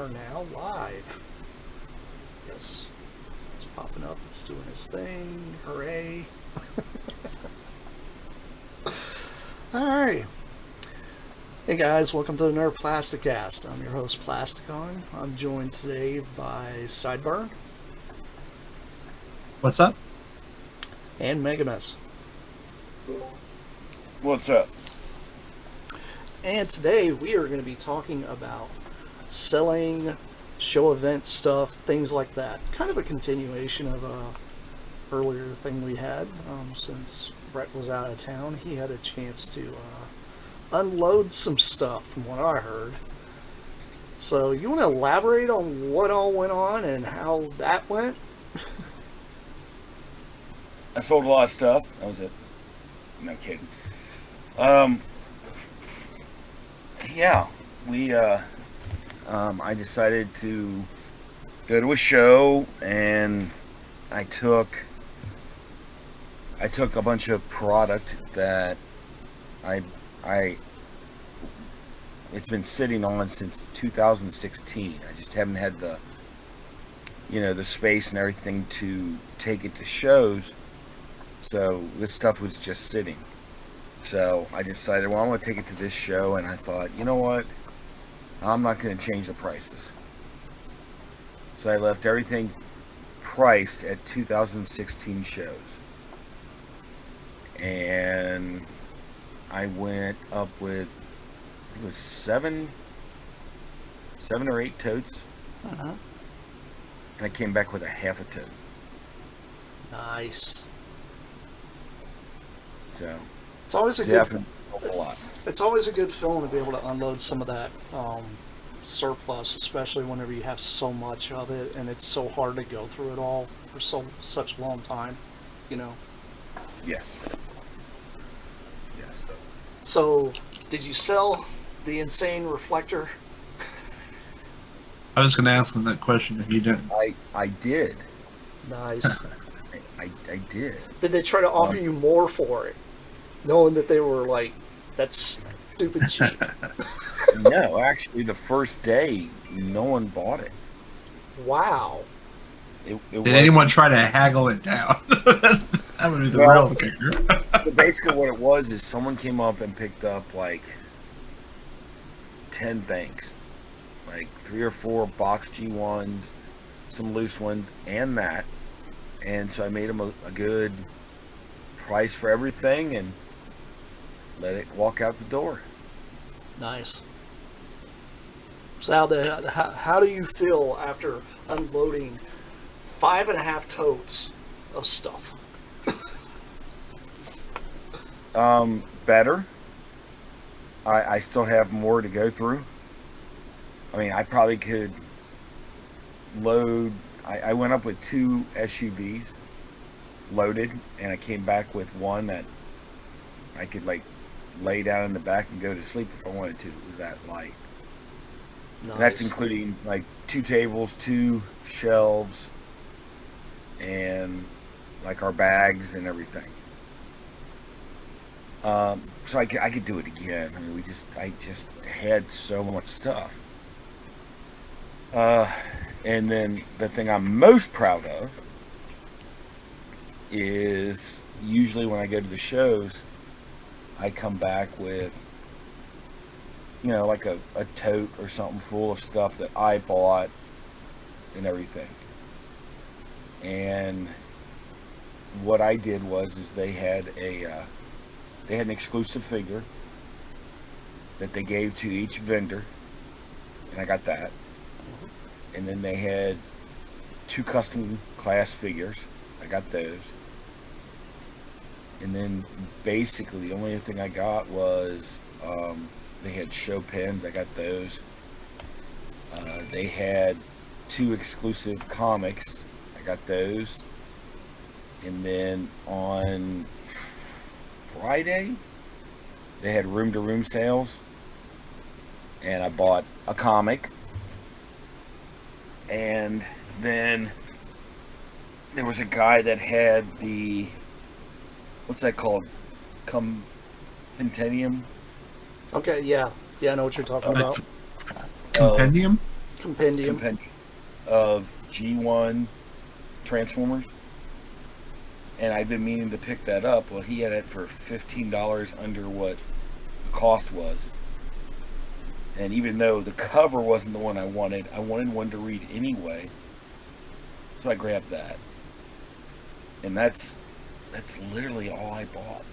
are now live. Yes, it's popping up. It's doing its thing. Hooray! All right. Hey guys, welcome to another Plasticast. I'm your host, Plasticon. I'm joined today by Sideburn. What's up? And Megamus. What's up? And today we are going to be talking about selling, show event stuff, things like that. Kind of a continuation of a earlier thing we had. Since Brett was out of town, he had a chance to unload some stuff from what I heard. So you want to elaborate on what all went on and how that went? I sold a lot of stuff. That was it. No kidding. Yeah, I decided to go to a show, and I took a bunch of product that it's been sitting on since 2016. I just haven't had the space and everything to take it to shows. So this stuff was just sitting. So I decided, well, I'm going to take it to this show, and I thought, you know what? I'm not going to change the prices. So I left everything priced at 2016 shows. And I went up with, I think it was seven or eight totes. Uh-huh. And I came back with a half a tote. Nice. So it's always a definitely good. A lot. It's always a good feeling to be able to unload some of that surplus, especially whenever you have so much of it, and it's so hard to go through it all for such a long time. You know. Yes. So, did you sell the insane reflector? I was going to ask him that question if you didn't. I did. Nice. I did. Did they try to offer you more for it, knowing that they were like, that's stupid cheap? No, actually, the first day, no one bought it. Wow. Did anyone try to haggle it down? That would be the real kicker. So basically, what it was is someone came up and picked up like 10 things, like 3 or 4 box G1s, some loose ones, and that. And so I made them a good price for everything and let it walk out the door. Nice. So how do you feel after unloading 5.5 totes of stuff? Better. I still have more to go through. I mean, I probably could load. I went up with 2 SUVs loaded, and I came back with one that I could like lay down in the back and go to sleep if I wanted to. It was that light. Nice. That's including like 2 tables, 2 shelves, and like our bags and everything. So I could do it again. I mean, I just had so much stuff. And then the thing I'm most proud of is usually when I go to the shows, I come back with, like a tote or something full of stuff that I bought and everything. And what I did is they had an exclusive figure that they gave to each vendor, and I got that. And then they had 2 custom class figures. I got those. And then basically the only thing I got was they had show pins. I got those. They had 2 exclusive comics. I got those. And then on Friday, they had room-to-room sales. And I bought a comic. And then there was a guy that had the, what's that called? Compendium? Okay, yeah. Yeah, I know what you're talking about. Compendium? Compendium. of G1 Transformers, and I've been meaning to pick that up. Well, he had it for $15 under what the cost was. And even though the cover wasn't the one I wanted one to read anyway. So I grabbed that. And that's literally all I bought.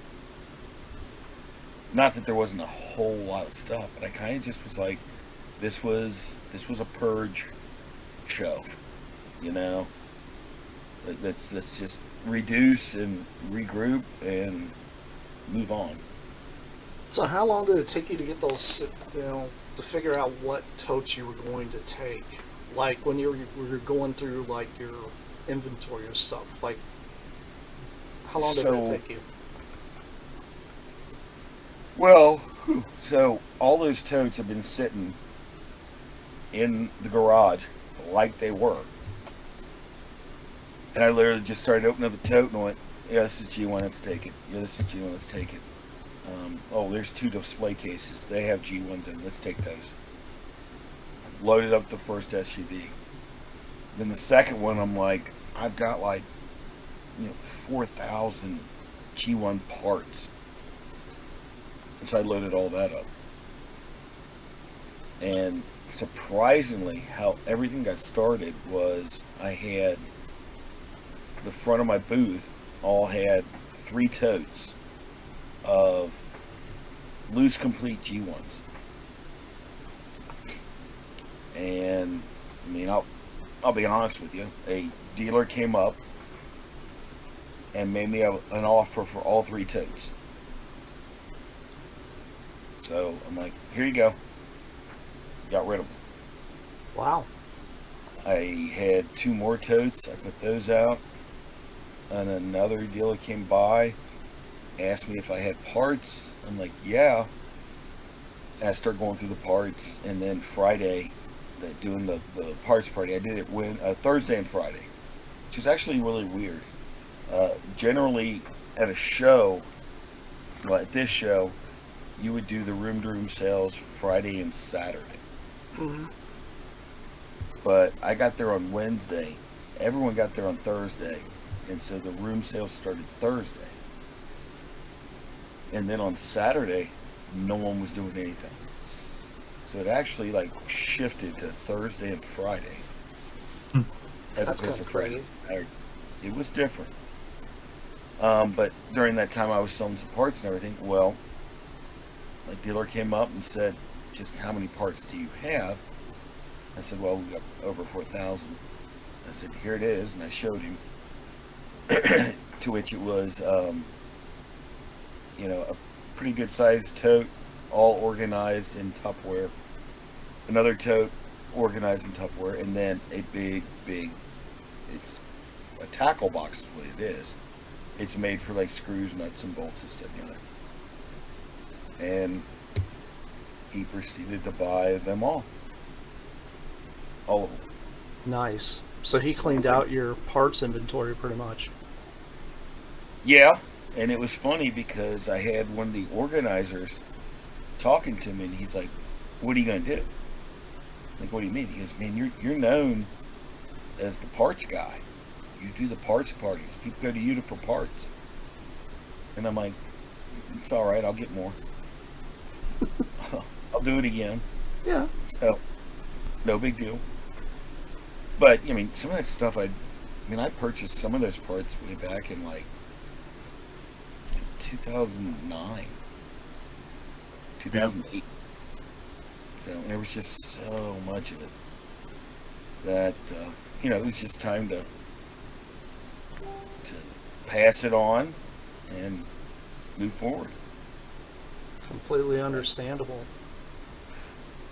Not that there wasn't a whole lot of stuff, but I kind of just was like, this was a purge show, you know. Let's just reduce and regroup and move on. So how long did it take you to get those, to figure out what totes you were going to take? Like when you were going through like your inventory of stuff, like how long did that take you? Well, so all those totes have been sitting in the garage like they were. And I literally just started opening up a tote and went, yeah, this is G1, let's take it. Yeah, this is G1, let's take it. There's 2 display cases. They have G1s in. Let's take those. Loaded up the first SUV. Then the second one, I'm like, I've got 4,000 G1 parts. And so I loaded all that up. And surprisingly, how everything got started was I had the front of my booth all had 3 totes of loose complete G1s. And I mean, I'll be honest with you, a dealer came up and made me an offer for all 3 totes. So I'm like, here you go. Got rid of them. Wow. I had 2 more totes. I put those out. And another dealer came by, asked me if I had parts. I'm like, yeah. And I started going through the parts. And then Friday, doing the parts party, I did it Thursday and Friday, which was actually really weird. Generally, at a show, at this show, you would do the room-to-room sales Friday and Saturday. Mm-hmm. But I got there on Wednesday. Everyone got there on Thursday. And so the room sales started Thursday. And then on Saturday, no one was doing anything. So it actually shifted to Thursday and Friday. As That's opposed to crazy. Friday. It was different. But during that time I was selling some parts and everything. Well, a dealer came up and said, just how many parts do you have? I said, well, we got over 4,000. I said, here it is. And I showed him. To which it was, a pretty good sized tote, all organized in Tupperware. Another tote organized in Tupperware, and then a big, it's a tackle box is what it is. It's made for screws, nuts, and bolts and stuff together. And he proceeded to buy them all. All of them. Nice. So he cleaned out your parts inventory pretty much. Yeah, and it was funny because I had one of the organizers talking to me, and he's like, "What are you gonna do?" Like, what do you mean? He goes, "Man, you're known as the parts guy. You do the parts parties. People go to you for parts." And I'm like, "It's all right. I'll get more. I'll do it again." Yeah. So, no big deal. But some of that stuff I purchased some of those parts way back in 2009, 2008. So there was just so much of it that it was just time to pass it on and move forward. Completely understandable.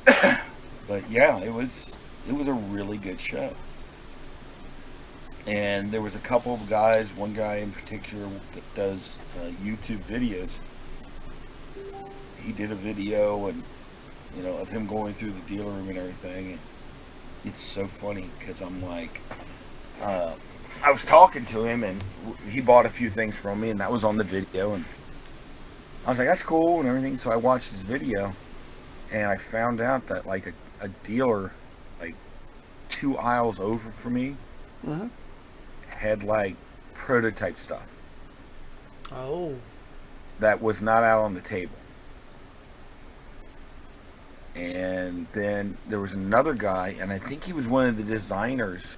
But yeah, it was a really good show. And there was a couple of guys, one guy in particular that does YouTube videos. He did a video and of him going through the dealer room and everything. And it's so funny because I'm like, I was talking to him and he bought a few things from me and that was on the video. And I was like, that's cool and everything. So I watched his video and I found out that a dealer 2 aisles over from me Mm-hmm. had like prototype stuff Oh. that was not out on the table. And then there was another guy, and I think he was one of the designers,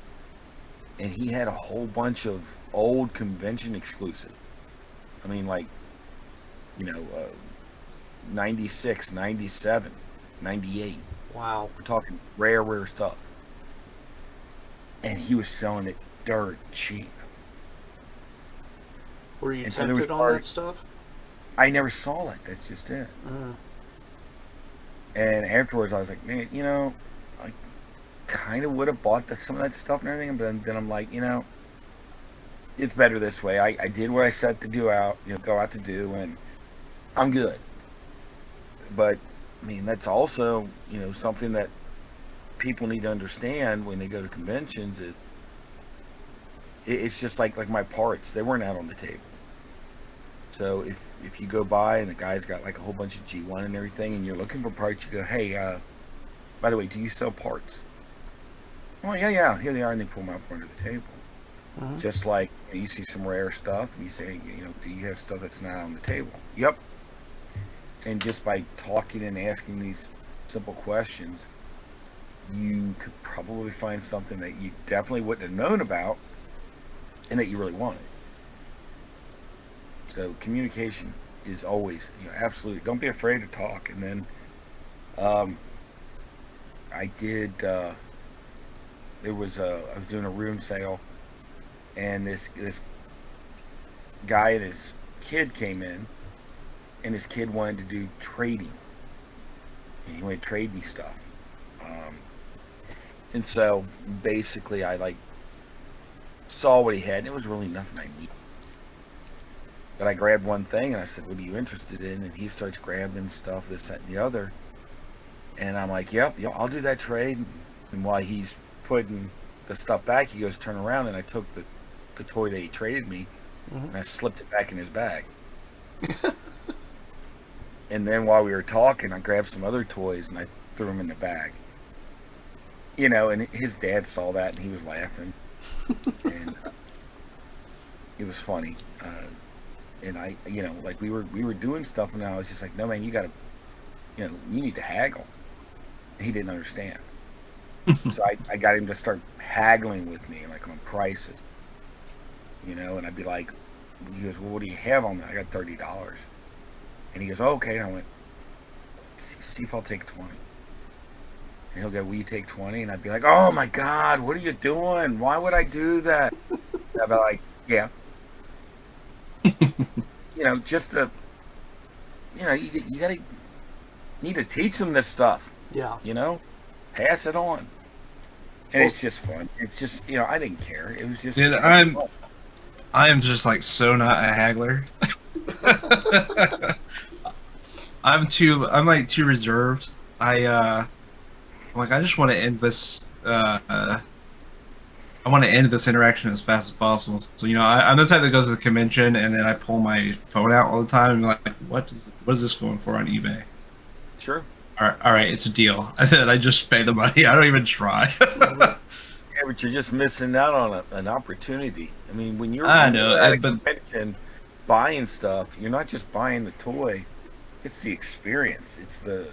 and he had a whole bunch of old convention exclusive. I mean, like, 96, 97, 98. Wow. We're talking rare stuff. And he was selling it dirt cheap. Were you And so there was tempted on part- that stuff? I never saw it. That's just it. And afterwards, I was like, man, I kind of would have bought some of that stuff and everything, but then I'm like, it's better this way. I did what I set to go out to do, and I'm good. But I mean, that's also something that people need to understand when they go to conventions. It's just like my parts; they weren't out on the table. So if you go by and the guy's got like a whole bunch of G1 and everything, and you're looking for parts, you go, hey, by the way, do you sell parts? Oh yeah, here they are, and they pull them out from under the table. Mm-hmm. Just like you see some rare stuff, and you say, do you have stuff that's not on the table? Yep. And just by talking and asking these simple questions, you could probably find something that you definitely wouldn't have known about, and that you really wanted. So communication is always, absolutely. Don't be afraid to talk. And then, I was doing a room sale, and this guy and his kid came in, and his kid wanted to do trading, and he wanted to trade me stuff. And so basically, I saw what he had, and it was really nothing I needed. But I grabbed one thing, and I said, what are you interested in? And he starts grabbing stuff, this, that, and the other. And I'm like, yep, I'll do that trade. And while he's putting the stuff back, he goes, turn around, and I took the toy that he traded me, and I slipped it back in his bag. And then while we were talking, I grabbed some other toys, and I threw them in the bag. And his dad saw that, and he was laughing. And it was funny. And I, we were doing stuff, and I was just like, no, man, you gotta, you need to haggle. He didn't understand. So I got him to start haggling with me, like on prices. And I'd be like, he goes, well, what do you have on that? I got $30. And he goes, oh, okay. And I went, see if I'll take 20. And he'll go, will you take 20? And I'd be like, oh my God, what are you doing? Why would I do that? And I'd be like, yeah. Just to, you gotta need to teach them this stuff. Yeah. Pass it on. And it's just fun. It's just, I didn't care. It was just. Dude, I am just like so not a haggler. I'm like too reserved. I just want to end this. I want to end this interaction as fast as possible. So I'm the type that goes to the convention and then I pull my phone out all the time and like, what is this going for on eBay? Sure. All right, it's a deal. And then I just pay the money. I don't even try. Yeah, but you're just missing out on an opportunity. I mean, when you're I know, at a but convention buying stuff, you're not just buying the toy; it's the experience. It's the.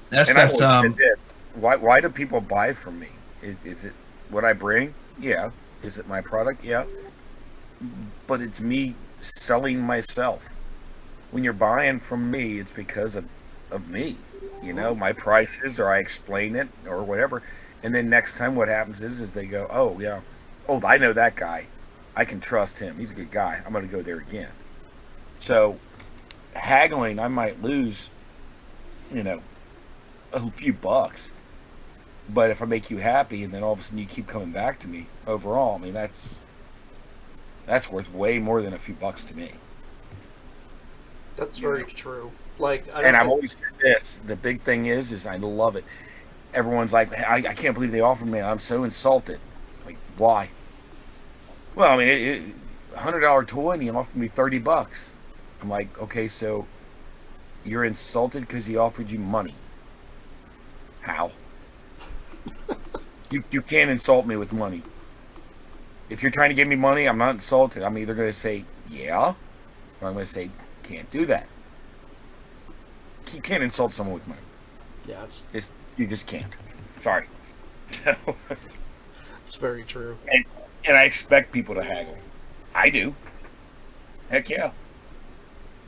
that's And I that's always said this, why do people buy from me? Is it what I bring? Yeah. Is it my product? Yeah. But it's me selling myself. When you're buying from me, it's because of me. My prices, or I explain it, or whatever. And then next time what happens is they go, oh, yeah. Oh, I know that guy. I can trust him. He's a good guy. I'm going to go there again. So, haggling, I might lose, a few bucks. But if I make you happy, and then all of a sudden you keep coming back to me, overall, I mean, that's worth way more than a few bucks to me. That's very true. Like, I've always said this. The big thing is I love it. Everyone's like, I can't believe they offered me. I'm so insulted. Like, why? Well, I mean, $100 toy, and he offered me $30. I'm like, okay, so you're insulted because he offered you money. How? You can't insult me with money. If you're trying to give me money, I'm not insulted. I'm either going to say, yeah, or I'm going to say, can't do that. You can't insult someone with money. Yeah, You just can't. Sorry. So, it's very true. and I expect people to haggle. I do. Heck yeah.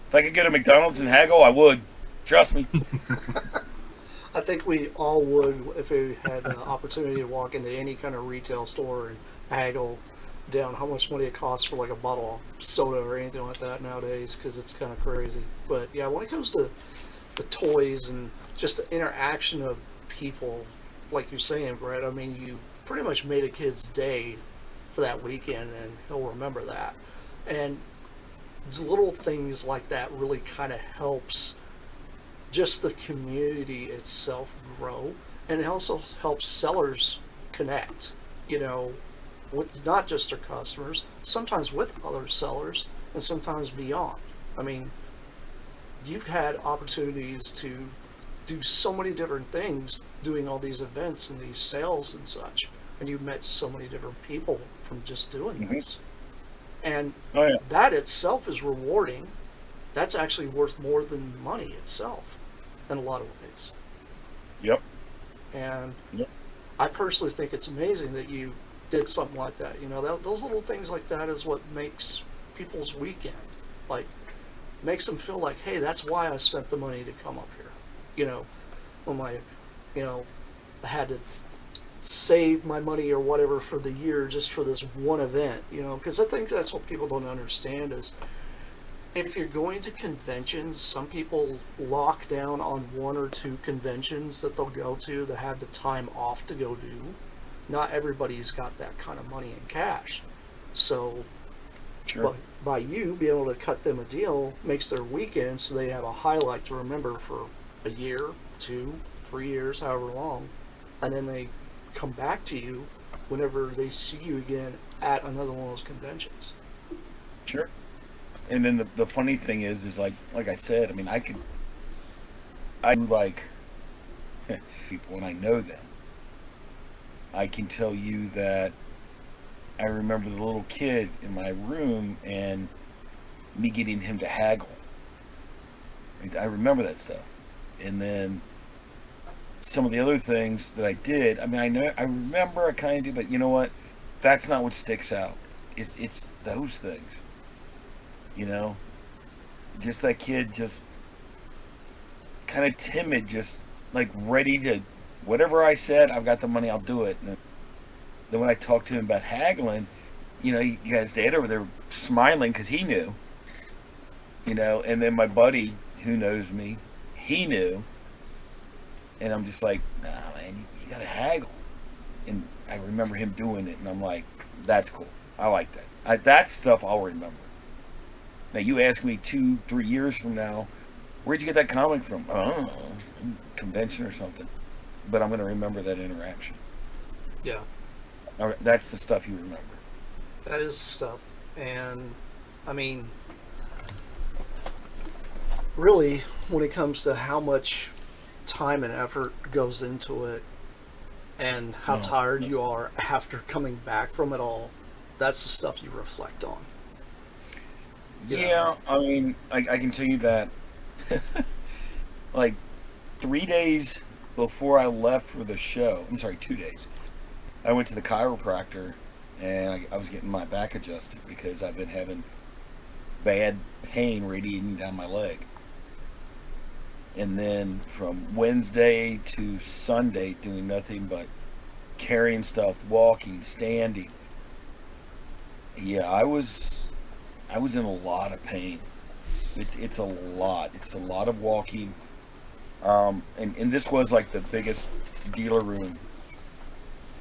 If I could go to McDonald's and haggle, I would. Trust me. I think we all would if we had the opportunity to walk into any kind of retail store and haggle down how much money it costs for like a bottle of soda or anything like that nowadays, because it's kind of crazy. But yeah, when it comes to the toys and just the interaction of people, like you're saying, Brett, I mean, you pretty much made a kid's day for that weekend, and he'll remember that. And little things like that really kind of helps just the community itself grow, and it also helps sellers connect, with not just their customers, sometimes with other sellers, and sometimes beyond. I mean, you've had opportunities to do so many different things doing all these events and these sales and such, and you've met so many different people from just doing this. And that itself is rewarding. That's actually worth more than money itself in a lot of ways. Yep. And I personally think it's amazing that you did something like that. Those little things like that is what makes people's weekend. Like, makes them feel like, hey, that's why I spent the money to come up here. When I had to save my money or whatever for the year just for this one event, because I think that's what people don't understand is if you're going to conventions, some people lock down on one or two conventions that they'll go to that have the time off to go do. Not everybody's got that kind of money in cash. So by you being able to cut them a deal makes their weekend so they have a highlight to remember for a year, 2, 3 years, however long. And then they come back to you whenever they see you again at another one of those conventions. Sure. And then the funny thing is like I said, I mean, I like people and I know them. I can tell you that I remember the little kid in my room and me getting him to haggle. I remember that stuff. And then some of the other things that I did, I mean, I remember I kind of do, but you know what? That's not what sticks out. It's those things. Just that kid, just kind of timid, just like ready to, whatever I said, I've got the money, I'll do it. And then when I talked to him about haggling, you guys dad over there smiling because he knew, and then my buddy who knows me, he knew, and I'm just like, nah, man, you gotta haggle. And I remember him doing it, and I'm like, that's cool. I like that. That stuff I'll remember. Now, you ask me 2-3 years from now, where'd you get that comic from? I don't know, convention or something. But I'm going to remember that interaction. Yeah. That's the stuff you remember. That is the stuff. And, I mean, really, when it comes to how much time and effort goes into it and how tired you are after coming back from it all, that's the stuff you reflect on. Yeah, I mean, I can tell you that like 3 days before I left for the show, I'm sorry, 2 days, I went to the chiropractor and I was getting my back adjusted because I've been having bad pain radiating down my leg. And then from Wednesday to Sunday, doing nothing but carrying stuff, walking, standing. Yeah, I was in a lot of pain. It's a lot. It's a lot of walking. And this was like the biggest dealer room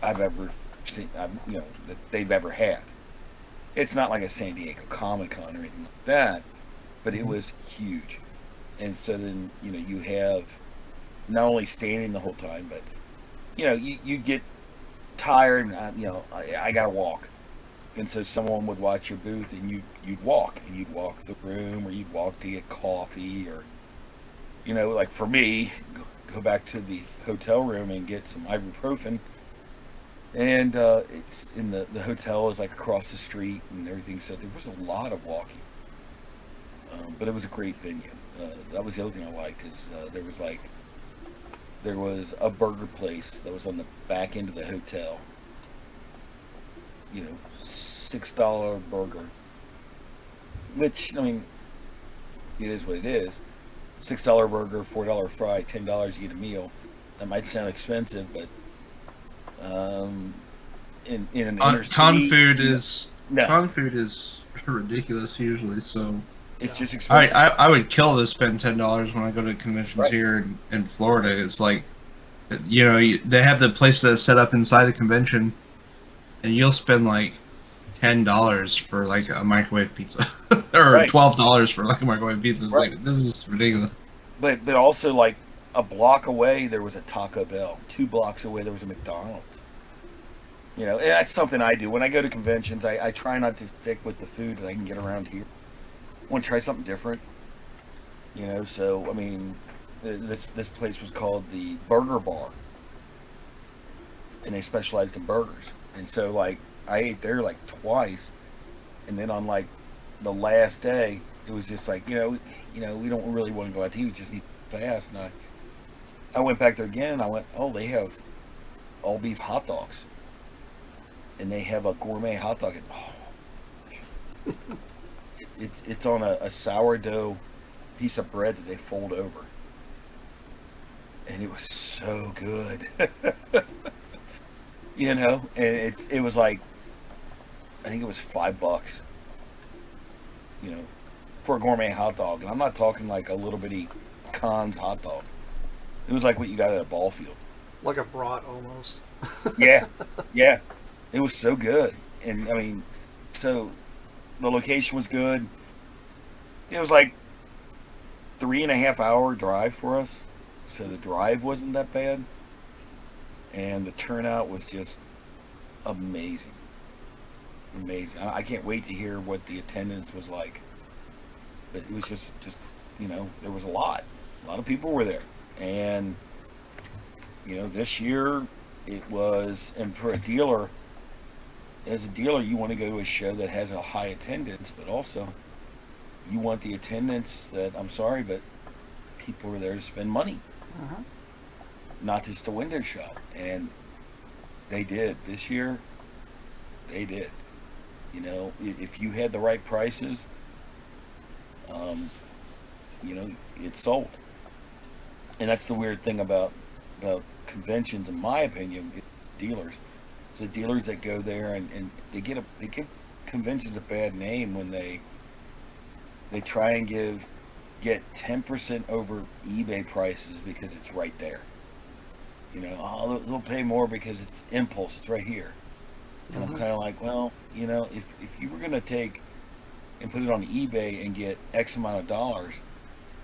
I've ever seen, that they've ever had. It's not like a San Diego Comic-Con or anything like that, but it was huge. And so then, you have not only standing the whole time, but, you get tired and, I got to walk. And so someone would watch your booth and you'd walk the room, or you'd walk to get coffee, or, like for me, go back to the hotel room and get some ibuprofen And it's in the hotel is like across the street and everything. So there was a lot of walking, but it was a great venue. That was the other thing I liked is there was a burger place that was on the back end of the hotel. You know, $6 burger, which I mean, it is what it is. $6 burger, $4 fry, $10 you get a meal. That might sound expensive, but in an inner Con city, food is no, con food is ridiculous usually. So it's just I expensive. I, I would kill to spend $10 when I go to conventions Right. here in Florida. It's like, you know, they have the place that's set up inside the convention, and you'll spend like $10 for like a microwave pizza, or Right. $12 for like a microwave pizza. It's Right. like, this is ridiculous. But also like a block away there was a Taco Bell. 2 blocks away there was a McDonald's. You know, and that's something I do when I go to conventions. I try not to stick with the food that I can get around here. I want to try something different. You know, so I mean, this place was called the Burger Bar, and they specialized in burgers. And so like I ate there like twice, and then on like the last day, it was just like we don't really want to go out to eat. We just need fast. And I went back there again. And I went, oh, they have all beef hot dogs, and they have a gourmet hot dog. And, it's on a sourdough piece of bread that they fold over, and it was so good. You know, and it was like I think it was $5. You know, for a gourmet hot dog, and I'm not talking like a little bitty Conn's hot dog. It was like what you got at a ball field. Like a brat almost. Yeah, yeah, it was so good, and I mean, so the location was good. It was like 3.5 hour drive for us, so the drive wasn't that bad, and the turnout was just amazing, amazing. I can't wait to hear what the attendance was like. But it was just there was a lot of people were there, and this year it was, and for a dealer, as a dealer, you want to go to a show that has a high attendance, but also you want the attendance that, I'm sorry, but people are there to spend money, Uh-huh. not just a window shop, and they did this year. They did. If you had the right prices, um, it sold. And that's the weird thing about conventions, in my opinion, dealers. It's the dealers that go there and they give conventions a bad name when they try and get 10% over eBay prices because it's right there. They'll pay more because it's impulse. It's right here. And I'm kind of like, well, if you were going to take and put it on eBay and get X amount of dollars,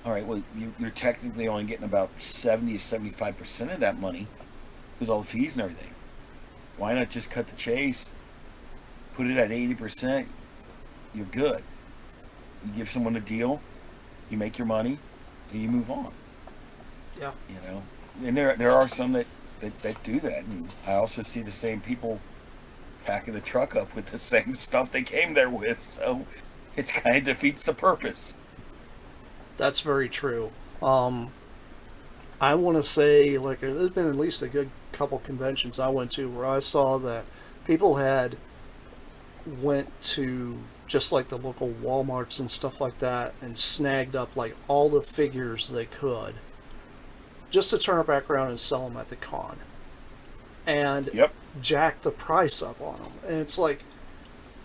all right, well, you're technically only getting about 70 to 75% of that money because all the fees and everything. Why not just cut the chase, put it at 80%, you're good. You give someone a deal, you make your money, and you move on. Yeah. And there are some that do that. And I also see the same people packing the truck up with the same stuff they came there with, so it kind of defeats the purpose. That's very true. I want to say, like, there's been at least a good couple conventions I went to where I saw that people had went to just like the local Walmarts and stuff like that and snagged up like all the figures they could just to turn it back around and sell them at the con and Yep. jack the price up on them. And it's like,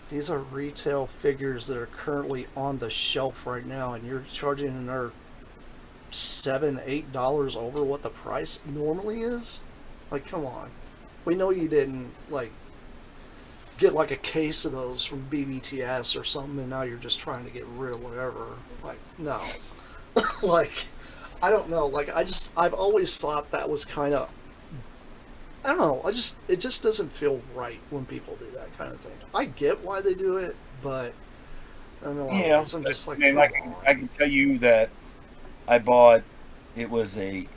these are retail figures that are currently on the shelf right now, and you're charging another $7-8 over what the price normally is. Like, come on. We know you didn't like get like a case of those from BBTS or something, and now you're just trying to get rid of whatever. Like, no. Like, I don't know. Like, I've always thought that was kind of, I don't know. It just doesn't feel right when people do that kind of thing. I get why they do it, but I don't know. Yeah, I'm just like, and come I on. can tell you that it was a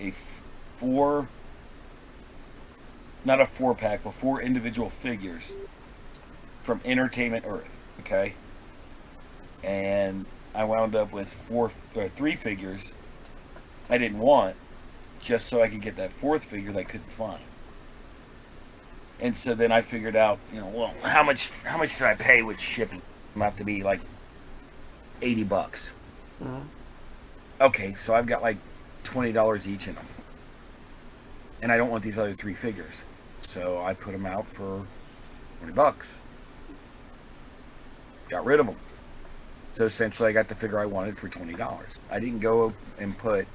not a 4-pack, but 4 individual figures from Entertainment Earth. Okay, and I wound up with 3 figures I didn't want, just so I could get that 4th figure that I couldn't find. And so then I figured out, well, how much should I pay with shipping? I'm about to be like $80. Mm-hmm. Okay, so I've got like $20 each in them, and I don't want these other 3 figures, so I put them out for $20. Got rid of them. So essentially, I got the figure I wanted for $20. I didn't go and put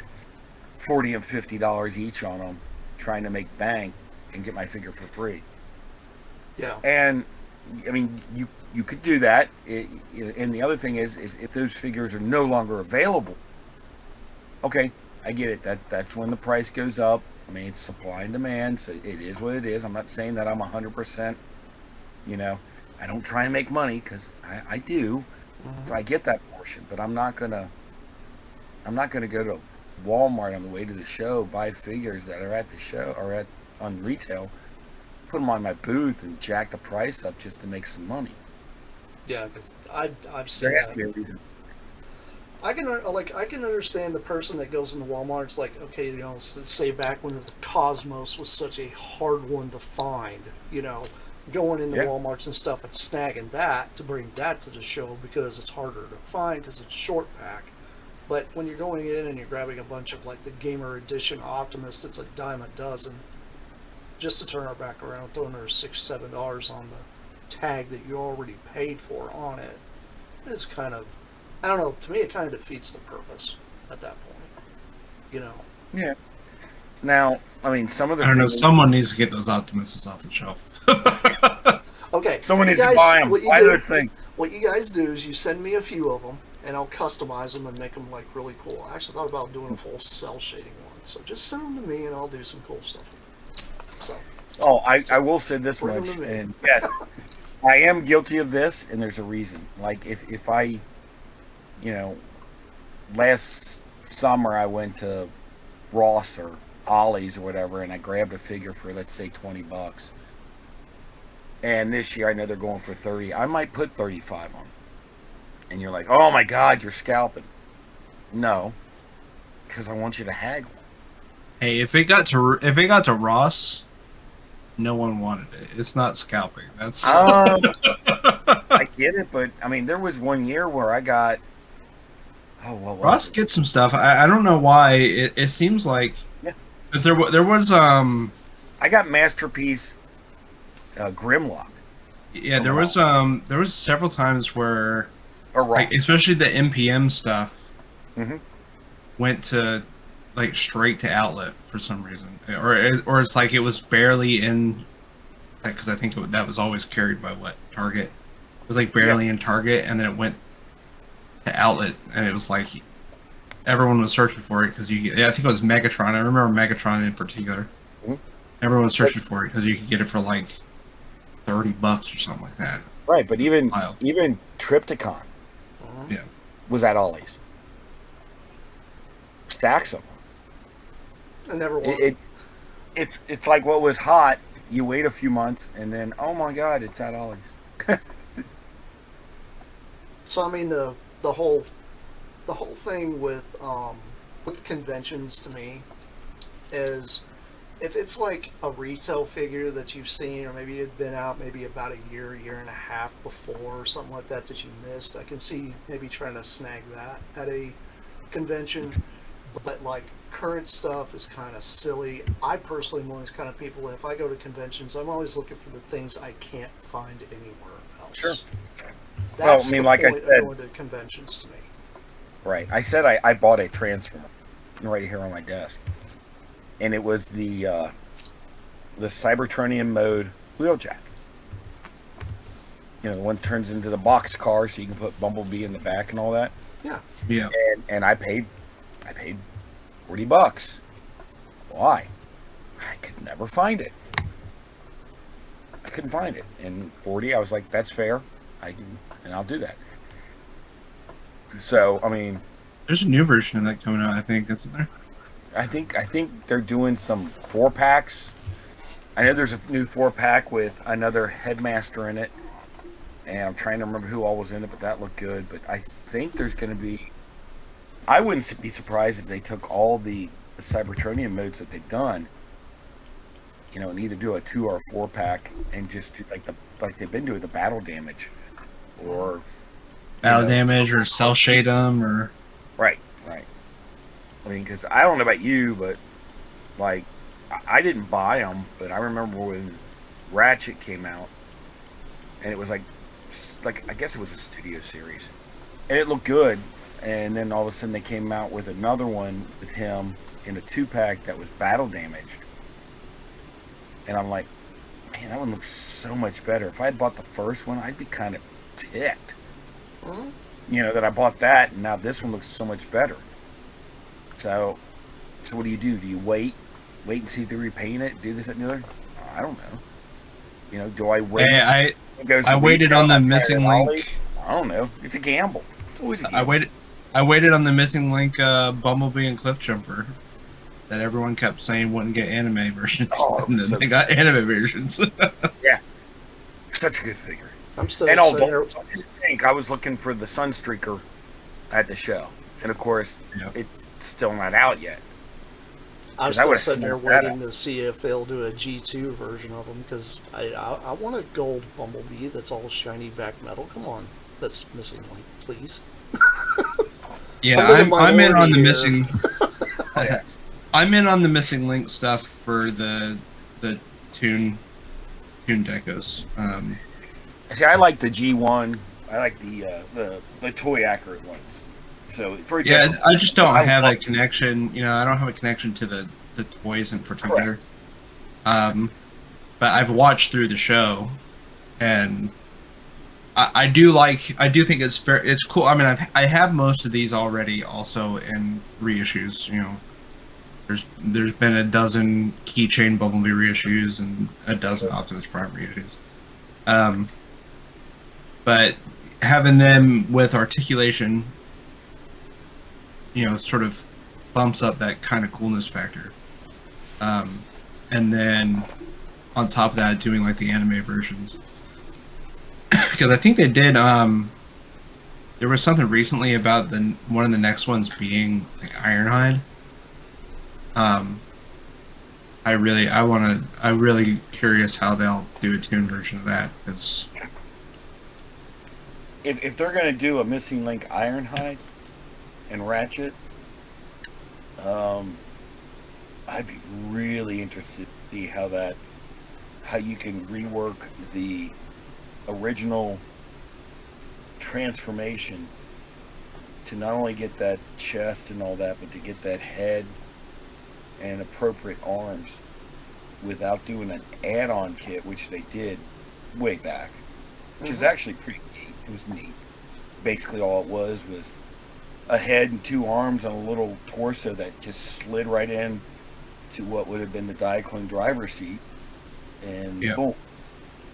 $40 and $50 each on them, trying to make bank and get my figure for free. Yeah. And I mean, you could do that. And the other thing is, if those figures are no longer available, okay, I get it. That's when the price goes up. I mean, it's supply and demand, so it is what it is. I'm not saying that I'm 100%. I don't try and make money, because I do. Mm-hmm. So I get that portion, but I'm not gonna go to Walmart on the way to the show, buy figures that are at the show or on retail, put them on my booth and jack the price up just to make some money. Yeah, because I've seen There has that. to be a reason. I can understand the person that goes into Walmart. It's like, okay, say back when the Cosmos was such a hard one to find, going into Walmarts and stuff and snagging that to bring that to the show because it's harder to find because it's short pack. But when you're going in and you're grabbing a bunch of like the Gamer Edition Optimist, it's a dime a dozen. Just to turn our back around, throwing her $6-7 on the tag that you already paid for on it is kind of, I don't know. To me, it kind of defeats the purpose at that point. Yeah. Now, I mean, some of the I don't know. things- Someone needs to get those Optimists off the shelf. Okay. Someone you needs to guys- buy them. what you Buy do- those things. What you guys do is you send me a few of them, and I'll customize them and make them like really cool. I actually thought about doing a full cell shading one, so just send them to me, and I'll do some cool stuff with them. So. Oh, I will say this Bring 'em much, to me. and yes, I am guilty of this, and there's a reason. Like if I, last summer I went to Ross or Ollie's or whatever, and I grabbed a figure for, let's say, $20. And this year I know they're going for 30. I might put 35 on. And you're like, oh my God, you're scalping. No, because I want you to haggle. Hey, if it got to Ross, no one wanted it. It's not scalping. That's I get it, but I mean, there was one year where I got. Oh, what was Ross it? gets some stuff. I don't know why. It seems like Yeah. But there was I got Masterpiece Grimlock. yeah, there was several times where Or Ross. like especially the MPM stuff Mhm. went to like straight to outlet for some reason, or it's like it was barely in, like, because I think that was always carried by Target. It was like barely in Target, and then it went to outlet, and it was like everyone was searching for it because I think it was Megatron. I remember Megatron in particular. Mhm. Everyone was searching for it because you could get it for like $30 or something like that. Right, but even Wild. Triptychon Yeah. was at Ollie's. Stacks of them. I never wanted. It's like what was hot. You wait a few months, and then oh my God, it's at Ollie's. So I mean the whole thing with conventions to me is if it's like a retail figure that you've seen or maybe it had been out maybe about a year and a half before or something like that you missed, I can see maybe trying to snag that at a convention. But like current stuff is kind of silly. I personally am one of these kind of people, if I go to conventions, I'm always looking for the things I can't find anywhere else. Sure. That's I mean, the like I point said- of going to conventions to me. Right. I said I bought a Transformer right here on my desk, and it was the Cybertronian mode wheeljack. The one that turns into the box car, so you can put Bumblebee in the back and all that. Yeah. Yeah. And I paid $40. Why? I could never find it. I couldn't find it. And 40, I was like, that's fair. I'll do that. So, I mean, There's a new version of that coming out, I think, isn't there? I think they're doing some 4-packs. I know there's a new 4-pack with another headmaster in it, and I'm trying to remember who all was in it, but that looked good. But I think there's going to be. I wouldn't be surprised if they took all the Cybertronian modes that they've done, and either do a 2 or a 4-pack and just do like they've been doing the battle damage, or Battle damage, or cell shade them, or right. I mean, because I don't know about you, but like I didn't buy them, but I remember when Ratchet came out, and it was like I guess it was a studio series, and it looked good. And then all of a sudden they came out with another one with him in a 2-pack that was battle damaged. And I'm like, man, that one looks so much better. If I had bought the first one, I'd be kind of ticked. Mm-hmm. That I bought that, and now this one looks so much better. So what do? Do you wait and see if they repaint it, do this, that, and the other? I don't know. Do I wait? Hey, I waited on the missing link. I don't know. It's a gamble. It's always a gamble. I waited on the missing link Bumblebee and Cliffjumper that everyone kept saying wouldn't get anime versions. Oh, and then they got anime versions. Yeah. Such a good figure. I'm still And saying, I was looking for the Sunstreaker at the show. And of course, it's still not out yet. I'm still sitting there waiting to see if they'll do a G2 version of them, because I want a gold Bumblebee that's all shiny back metal. Come on. That's missing link, please. Yeah, I'm in on the missing. I'm in on the missing link stuff for the Toon Decos. See, I like the G1. I like the toy accurate ones. So I just don't have a connection. I don't have a connection to the toys in particular. But I've watched through the show, and I do think it's cool. I mean, I have most of these already, also in reissues. There's been a dozen Keychain Bumblebee reissues and a dozen Optimus Prime reissues. But having them with articulation, sort of bumps up that kind of coolness factor. And then on top of that, doing like the anime versions. Because I think they did. There was something recently about one of the next ones being like Ironhide. I'm really curious how they'll do a Toon version of that. Because if they're gonna do a missing link Ironhide and Ratchet, I'd be really interested to see how you can rework the original transformation to not only get that chest and all that, but to get that head and appropriate arms without doing an add-on kit, which they did way back, which is actually pretty neat. It was neat. Basically all it was a head and 2 arms and a little torso that just slid right in to what would have been the Diaclone driver's seat, and boom.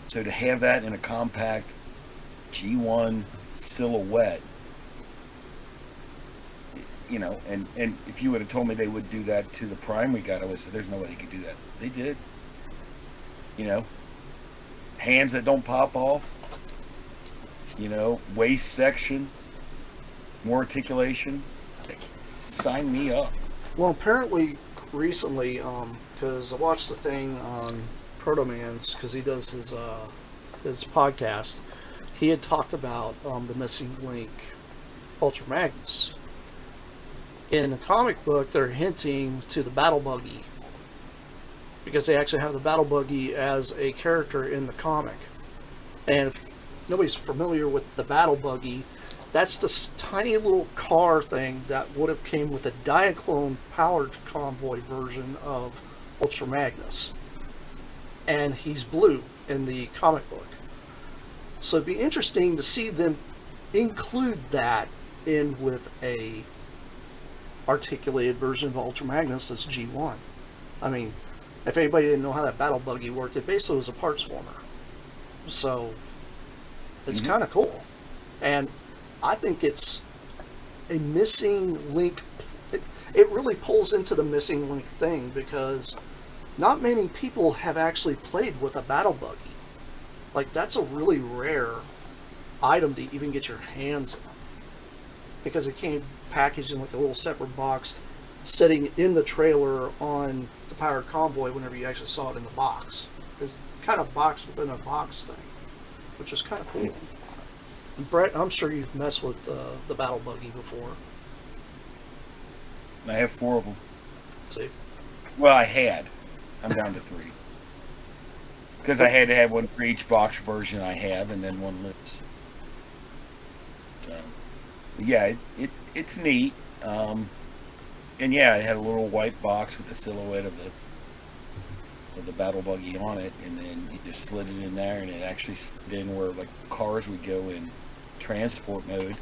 So to have that in a compact G1 silhouette, and if you would have told me they would do that to the Prime we got, I would have said there's no way they could do that. They did. Hands that don't pop off, waist section, more articulation. Sign me up. well, apparently recently, because I watched the thing on Proto Man's, because he does his podcast, he had talked about the missing link Ultra Magnus. In the comic book, they're hinting to the Battle Buggy, because they actually have the Battle Buggy as a character in the comic. And if nobody's familiar with the Battle Buggy, that's this tiny little car thing that would have came with a Diaclone powered convoy version of Ultra Magnus. And he's blue in the comic book. So it'd be interesting to see them include that in with a articulated version of Ultra Magnus that's G1. I mean, if anybody didn't know how that Battle Buggy worked, it basically was a parts warmer. So it's kind of cool. And I think it's a missing link. It really pulls into the missing link thing, because not many people have actually played with a battle buggy. Like, that's a really rare item to even get your hands on, because it came packaged in like a little separate box, sitting in the trailer on the powered convoy whenever you actually saw it in the box. It's kind of box within a box thing, which is kind of cool. And Brett, I'm sure you've messed with the battle buggy before. I have 4 of them. Let's see. Well, I had. I'm down to 3. Because I had to have one for each box version I have, and then one lives. So, yeah, it's neat. And yeah, it had a little white box with the silhouette of the battle buggy on it, and then you just slid it in there, and it actually slid in where like cars would go in transport mode,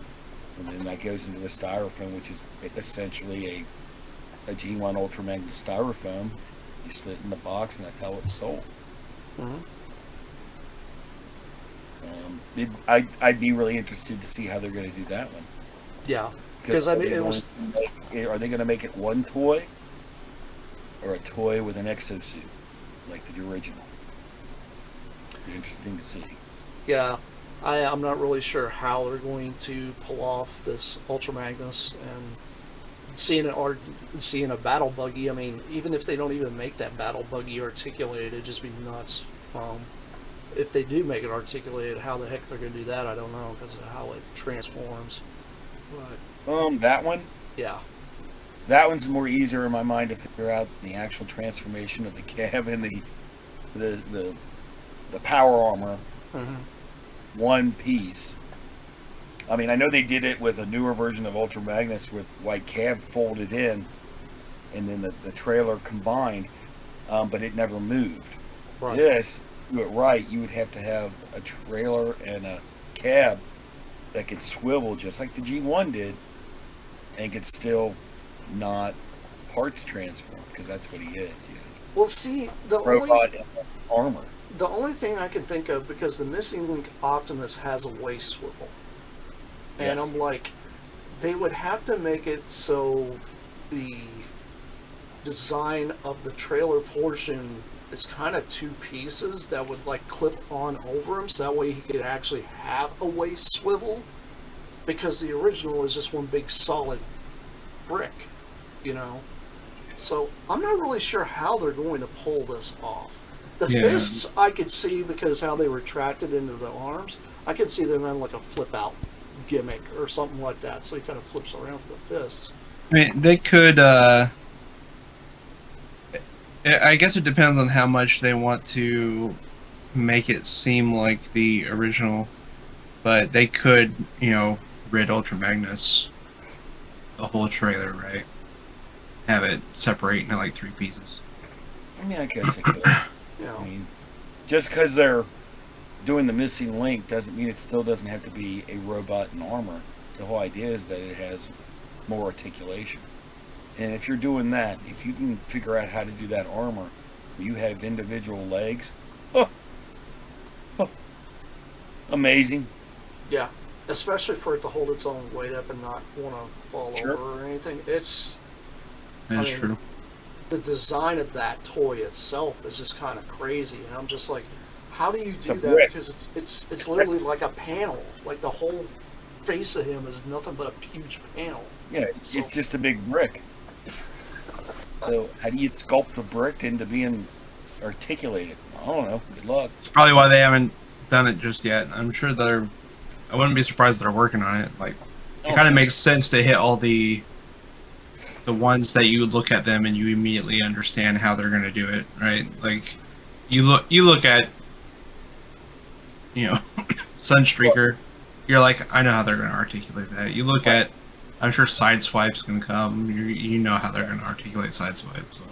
and then that goes into the styrofoam, which is essentially a G1 Ultra Magnet styrofoam. You slid it in the box, and that's how it's sold. Mm-hmm. I'd be really interested to see how they're going to do that one. Yeah, because I mean, it was. Are they going to make it one toy, or a toy with an exosuit, like the original? Be interesting to see. Yeah, I'm not really sure how they're going to pull off this Ultra Magnus, and seeing a battle buggy. I mean, even if they don't even make that battle buggy articulated, it'd just be nuts. If they do make it articulated, how the heck they're going to do that, I don't know, because of how it transforms. But that one. yeah, That one's more easier in my mind to figure out the actual transformation of the cab and the power armor. mm-hmm. One piece. I mean, I know they did it with a newer version of Ultra Magnus with white cab folded in, and then the trailer combined, but it never moved. Right. This, do it right, you would have to have a trailer and a cab that could swivel just like the G1 did, and could still not parts transform, because that's what he is. Well, see, Robot and armor. The only thing I can think of, because the Missing Link Optimus has a waist swivel, and Yes. I'm like, they would have to make it so the design of the trailer portion is kind of 2 pieces that would like clip on over him, so that way he could actually have a waist swivel, because the original is just one big solid brick, you know. So I'm not really sure how they're going to pull this off. The Yeah. fists I could see, because how they retracted into the arms. I could see them having like a flip out gimmick or something like that, so he kind of flips around for the fists. I mean, they could. I guess it depends on how much they want to make it seem like the original, but they could, rid Ultra Magnus the whole trailer, right? Have it separate into like 3 pieces. I mean, I guess it could. You know. I mean, just because they're doing the Missing Link doesn't mean it still doesn't have to be a robot in armor. The whole idea is that it has more articulation. And if you're doing that, if you can figure out how to do that armor, where you have individual legs, amazing. Yeah, especially for it to hold its own weight up and not want to fall Sure. over or anything. It's That's mean, true. the design of that toy itself is just kind of crazy, and I'm just like, how do you do a that? brick. Because it's literally like a panel. Like the whole face of him is nothing but a huge panel. Yeah, So- it's just a big brick. So how do you sculpt a brick into being articulated? I don't know. Good luck. It's probably why they haven't done it just yet. I'm sure I wouldn't be surprised they're working on it. Like, it kind of makes sense to hit all the ones that you look at them and you immediately understand how they're going to do it, right? Like, you look at, Sunstreaker, you're like, I know how they're going to articulate that. You look at, I'm sure Sideswipe's going to come. You know how they're going to articulate Sideswipe. So.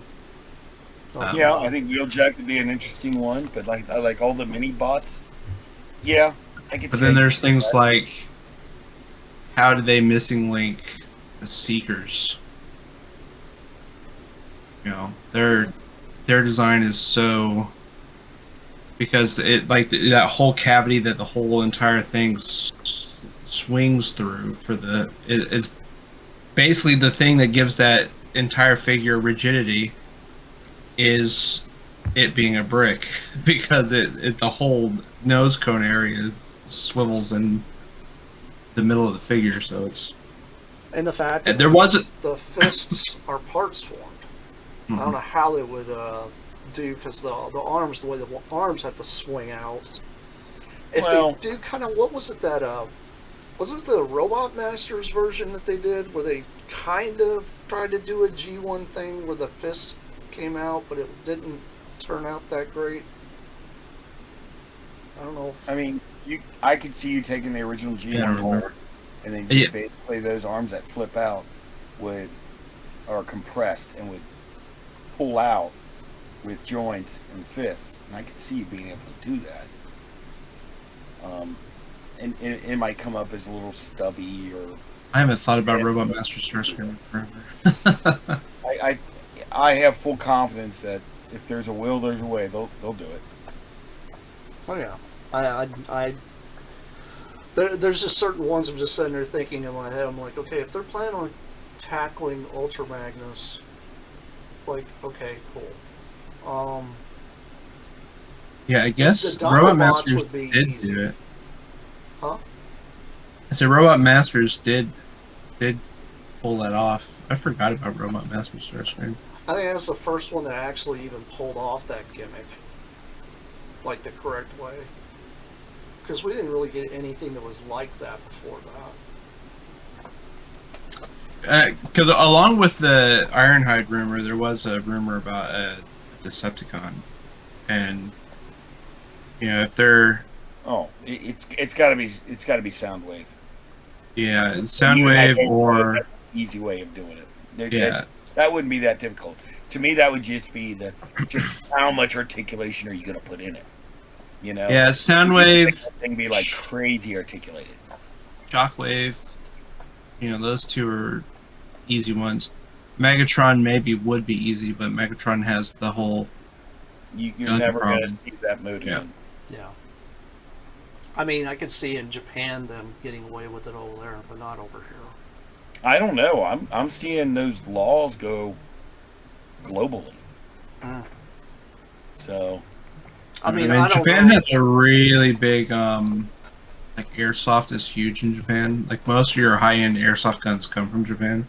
Yeah, I think Wheeljack would be an interesting one, but I like all the mini bots. Yeah, I could. But then there's things like, how did they missing link the Seekers? Their design is so, because it like that whole cavity that the whole entire thing swings through it's basically the thing that gives that entire figure rigidity is it being a brick because the whole nose cone area swivels in the middle of the figure, so it's And the fact that there wasn't. the fists are parts formed. I don't know how they would do, because the arms, the way the arms have to swing out. If Well- they do kind of, what was it that was it the Robot Masters version that they did, where they kind of tried to do a G1 thing where the fists came out, but it didn't turn out that great. I don't know. I mean, I could see you taking the original G1 Yeah, I remember. mold and then Yeah. just basically those arms that flip out are compressed and would pull out with joints and fists, and I could see you being able to do that. And it might come up as a little stubby, or I haven't thought about Robot Master Starscream in forever. I have full confidence that if there's a will, there's a way. They'll do it. Oh yeah, there's just certain ones I'm just sitting there thinking in my head. I'm like, okay, if they're planning on tackling Ultra Magnus, like, okay, cool. Yeah, I guess The Robot Dinobots Masters would be did easy. do it. Huh? I said Robot Masters did pull that off. I forgot about Robot Masters Starscream. I think that's the first one that actually even pulled off that gimmick, like the correct way. Because we didn't really get anything that was like that before that. Because along with the Ironhide rumor, there was a rumor about a Decepticon, and if they're It's got to be Soundwave. Soundwave or That's the easy way of doing it. yeah. That wouldn't be that difficult. To me, that would just be just how much articulation are you going to put in it? Yeah, Soundwave, That thing be like crazy articulated. Shockwave, those two are easy ones. Megatron maybe would be easy, but Megatron has the whole You're gun never going to problem. see that mode Yeah. again. Yeah. I mean, I could see in Japan them getting away with it over there, but not over here. I don't know. I'm seeing those laws go globally. Mm. So I mean, I don't Japan know. has a really big like airsoft is huge in Japan. Like most of your high-end airsoft guns come from Japan.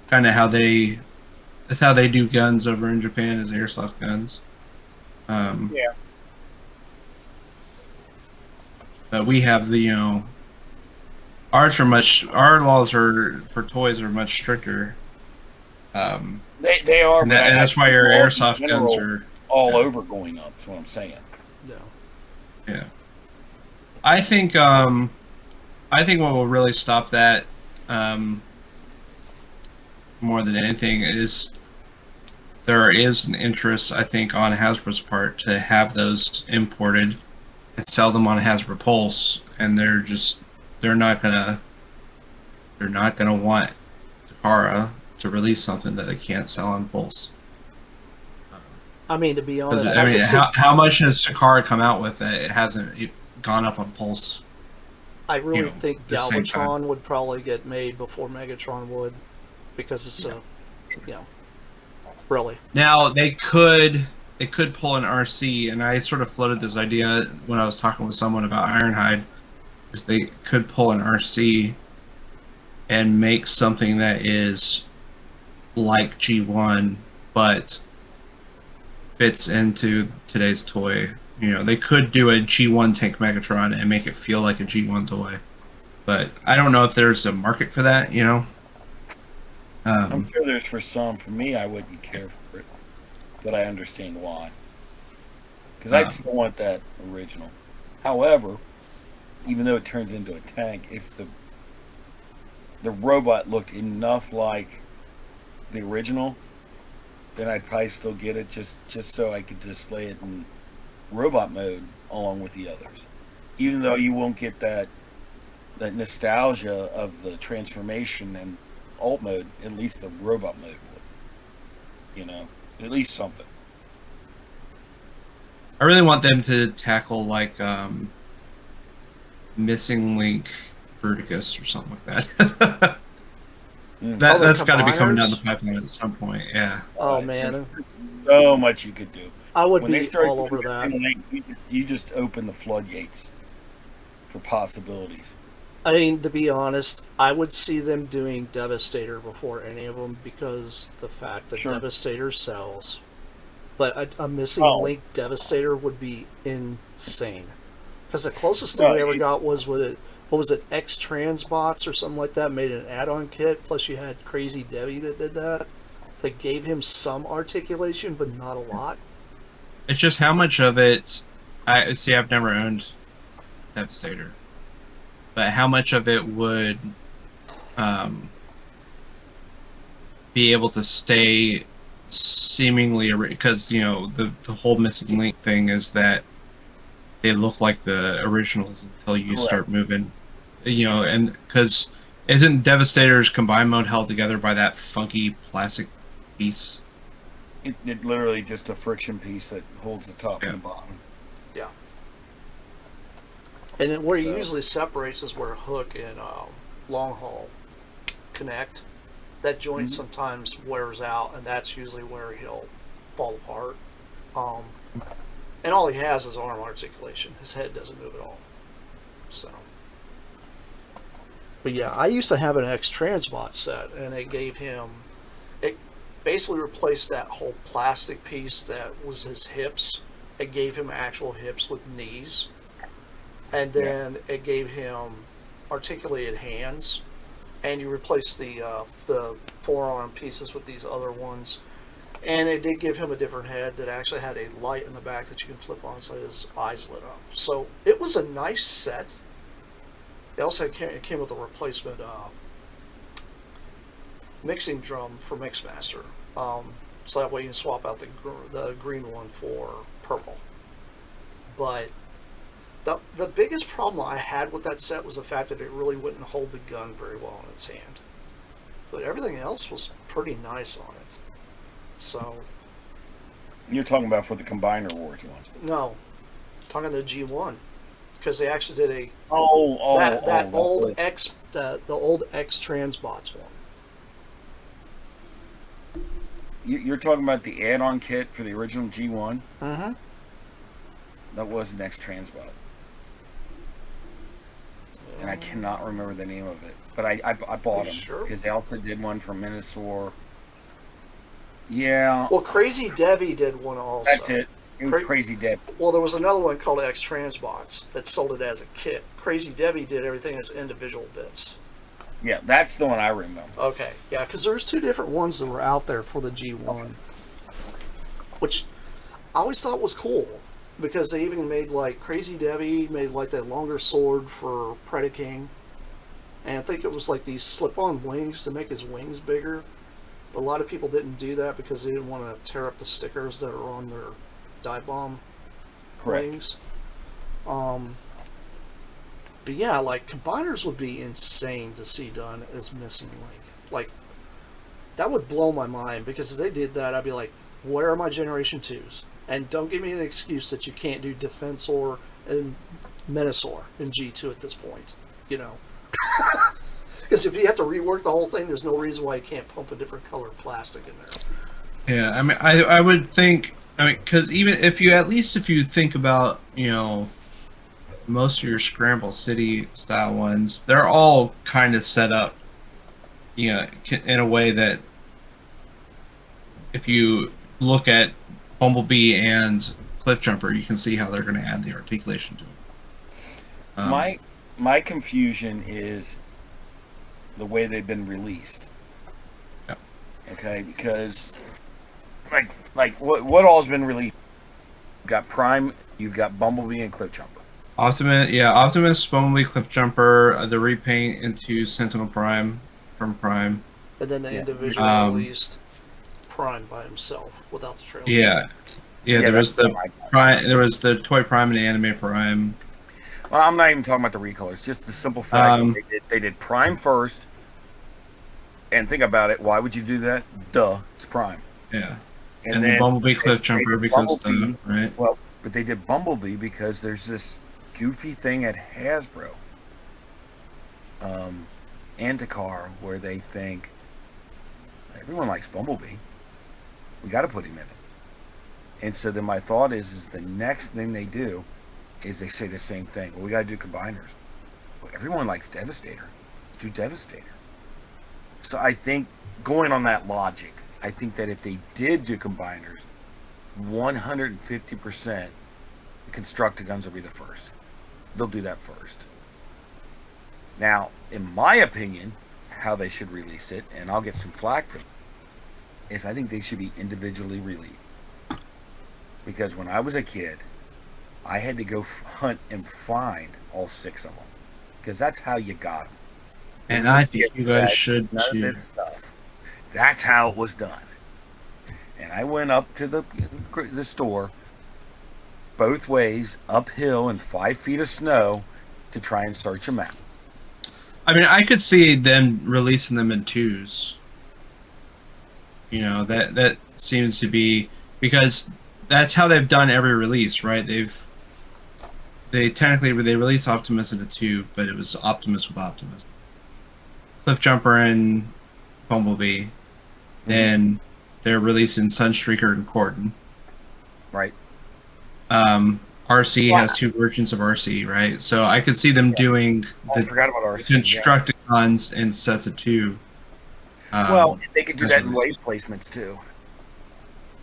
Kind of that's how they do guns over in Japan, is airsoft guns. Yeah. But we have our laws are for toys are much stricter. they are, And but that's why your laws in airsoft general guns are all yeah. over going up. That's what I'm saying. No. Yeah. I think what will really stop that more than anything is there is an interest, I think, on Hasbro's part to have those imported and sell them on Hasbro Pulse, and they're not gonna want Takara to release something that they can't sell on Pulse. I mean, to be 'Cause, honest, I I mean, could see, how much has Takara come out with that it hasn't gone up on Pulse? I really you know, think at the same time. Galvatron would probably get made before Megatron would, because it's really. Now they could pull an RC, and I sort of floated this idea when I was talking with someone about Ironhide, is they could pull an RC and make something that is like G1 but fits into today's toy. They could do a G1 Tank Megatron and make it feel like a G1 toy, but I don't know if there's a market for that. I'm sure there's for some. For me, I wouldn't care for it, but I understand why. Because I'd still want that original. However, even though it turns into a tank, if the robot looked enough like the original, then I'd probably still get it just so I could display it in robot mode along with the others. Even though you won't get that nostalgia of the transformation and alt mode, at least the robot mode would. At least something. I really want them to tackle like Missing Link Verticus or something like that. That's got to be coming down the combiners? pipeline at some point. Yeah. Oh man, So much you could do. I would When they be started all over doing that. Link, you just open the floodgates for possibilities. I mean, to be honest, I would see them doing Devastator before any of them because the fact that Sure. Devastator sells. But a missing Oh. link Devastator would be insane. Because the closest thing Well, we ever got was what was it, X Transbots or something like that, made an add-on kit. Plus, you had Crazy Debbie that did that. That gave him some articulation, but not a lot. It's just how much of it. I see. I've never owned Devastator, but how much of it would um, be able to stay seemingly because the whole missing link thing is that they look like the originals until you Correct. start moving, and because isn't Devastator's combined mode held together by that funky plastic piece? It literally just a friction piece that holds the top and the bottom. Yeah. And then where it So- usually separates is where Hook and Long Haul connect. That joint Mhm. sometimes wears out, and that's usually where he'll fall apart. And all he has is arm articulation. His head doesn't move at all. So. But yeah, I used to have an X Transbot set, and it gave him. It basically replaced that whole plastic piece that was his hips. It gave him actual hips with knees. And then it gave him articulated hands. And you replaced the forearm pieces with these other ones. And it did give him a different head that actually had a light in the back that you can flip on so his eyes lit up. So it was a nice set. It came with a replacement mixing drum for Mixmaster. So that way you can swap out the green one for purple. But the biggest problem I had with that set was the fact that it really wouldn't hold the gun very well in its hand. But everything else was pretty nice on it. So, You're talking about for the Combiner Wars one. no, talking the G1, because they actually did a The old X the old X Transbots one. You're talking about the add-on kit for the original G1. Mm-hmm. That was an X Transbot, and I cannot remember the name of it. But I bought them Sure? because they also did one for Minosaur. Yeah, Well, Crazy Debbie did one also. that's it. It was Cra- Crazy Dead. Well, there was another one called X Transbots that sold it as a kit. Crazy Debbie did everything as individual bits. Yeah, that's the one I remember. Okay, yeah, because there's two different ones that were out there for the G1, which I always thought was cool because they even made like Crazy Debbie made like that longer sword for Predaking, and I think it was like these slip-on wings to make his wings bigger. But a lot of people didn't do that because they didn't want to tear up the stickers that are on their dive bomb Correct. wings. But yeah, like combiners would be insane to see done as missing link. Like that would blow my mind because if they did that, I'd be like, where are my Generation 2s? And don't give me an excuse that you can't do Defensor and Minosaur in G2 at this point. You know. Because if you have to rework the whole thing, there's no reason why you can't pump a different color plastic in there. Yeah, I mean, I would think, because even if you think about, most of your Scramble City style ones, they're all kind of set up, in a way that if you look at Bumblebee and Cliffjumper, you can see how they're going to add the articulation to them. My confusion is the way they've been released. Yep. Okay, because like what all's been released? You've got Prime, you've got Bumblebee and Cliffjumper. Optimus, Bumblebee, Cliffjumper, the repaint into Sentinel Prime from Prime. And then they Yeah. individually released Prime by himself without the trailer. Yeah, there was that's the Prime. There was the Toy Prime and the Anime Prime. Well, I'm not even talking about the recolors. Just the simple fact that they did Prime first. And think about it. Why would you do that? Duh, it's Prime. Yeah, And and then the Bumblebee they Cliffjumper did because Bumblebee. right. Well, but they did Bumblebee because there's this goofy thing at Hasbro, Anticar, where they think everyone likes Bumblebee. We got to put him in it. And so then my thought is the next thing they do is they say the same thing. Well, we got to do combiners. Well, everyone likes Devastator. Let's do Devastator. So I think, going on that logic, I think that if they did do combiners, 150% the Constructicons will be the first. They'll do that first. Now, in my opinion, how they should release it, and I'll get some flack for it, is I think they should be individually released. Because when I was a kid, I had to go hunt and find all 6 of them. Because that's how you got them. And I think you guys should none too. of this stuff. That's how it was done. And I went up to the store, both ways, uphill in 5 feet of snow, to try and search them out. I mean, I could see them releasing them in 2s. You know, that seems to be, because that's how they've done every release, right? They technically released Optimus in a 2, but it was Optimus with Optimus. Cliffjumper and Bumblebee. Then they're releasing Sunstreaker and Corden. Right. RC has 2 versions of RC, right? So I could see them doing I forgot about RC. Constructicons in sets of 2. Well, they could do that in wave placements too.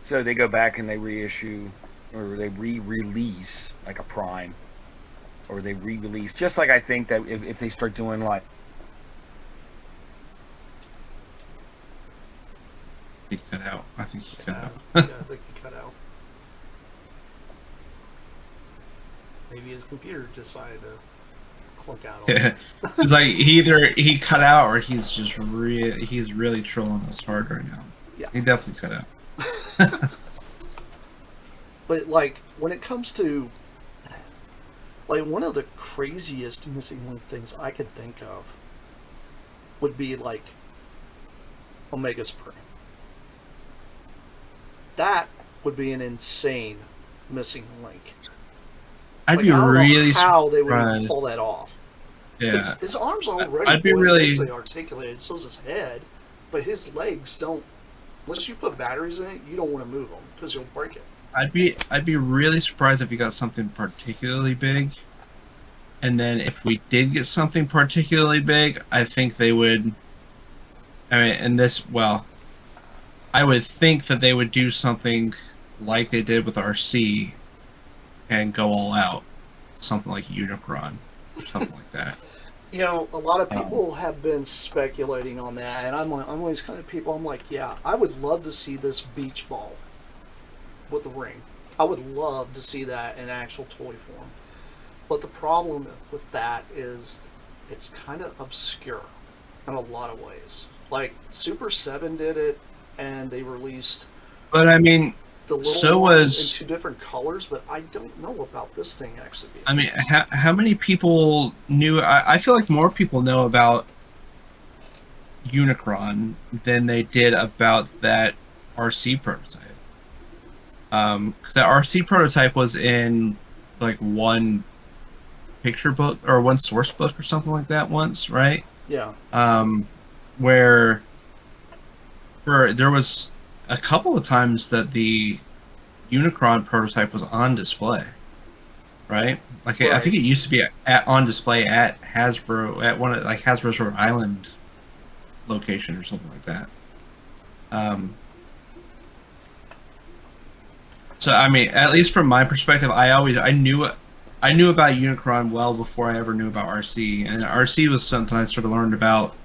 So they go back and they reissue, or they re-release like a Prime, or they re-release. Just like I think that if they start doing like. He cut out. I think he cut out. Yeah, I think he cut out. Maybe his computer decided to clunk out. Yeah. It's like either he cut out or he's just he's really trolling us hard right now. Yeah. He definitely cut out. But like when it comes to like one of the craziest missing link things I could think of would be like Omega Supreme. That would be an insane missing link. I'd Like, be I don't really know how they would even surprised. pull that off. Yeah. His arms already I'd be really nicely articulated, so's his head, but his legs don't. Unless you put batteries in it, you don't want to move them because you'll break it. I'd be really surprised if you got something particularly big. And then if we did get something particularly big, I think they would. I mean, I would think that they would do something like they did with RC and go all out. Something like Unicron or something like that. You know, a lot of people have been speculating on that, and I'm one of these kind of people. I'm like, yeah, I would love to see this beach ball with the ring. I would love to see that in actual toy form. But the problem with that is it's kind of obscure in a lot of ways. Like Super 7 did it, and they released But I mean, the little so one was in 2 different colors, but I don't know about this thing actually being. I mean, how many people knew? I feel like more people know about Unicron than they did about that RC prototype. Because that RC prototype was in like one picture book or one source book or something like that once, right? Yeah. Where there was a couple of times that the Unicron prototype was on display, right? Like I think it used to be on display at Hasbro at one of like Hasbro's Rhode Island location or something like that. So I mean, at least from my perspective, I knew about Unicron well before I ever knew about RC, and RC was something I sort of learned about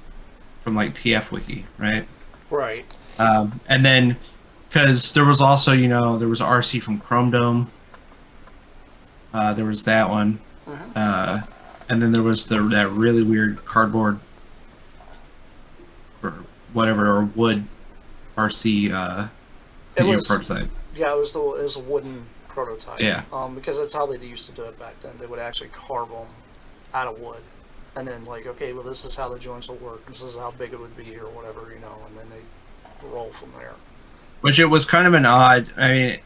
from like TF Wiki, right? Right. And then because there was also there was RC from Chrome Dome. There was that one, and then there was that really weird cardboard or whatever or wood RC prototype. Yeah, it was a wooden prototype. Yeah. Because that's how they used to do it back then. They would actually carve them out of wood, and then like, okay, well, this is how the joints will work. This is how big it would be, or whatever, and then they roll from there. Which it was kind of an odd. I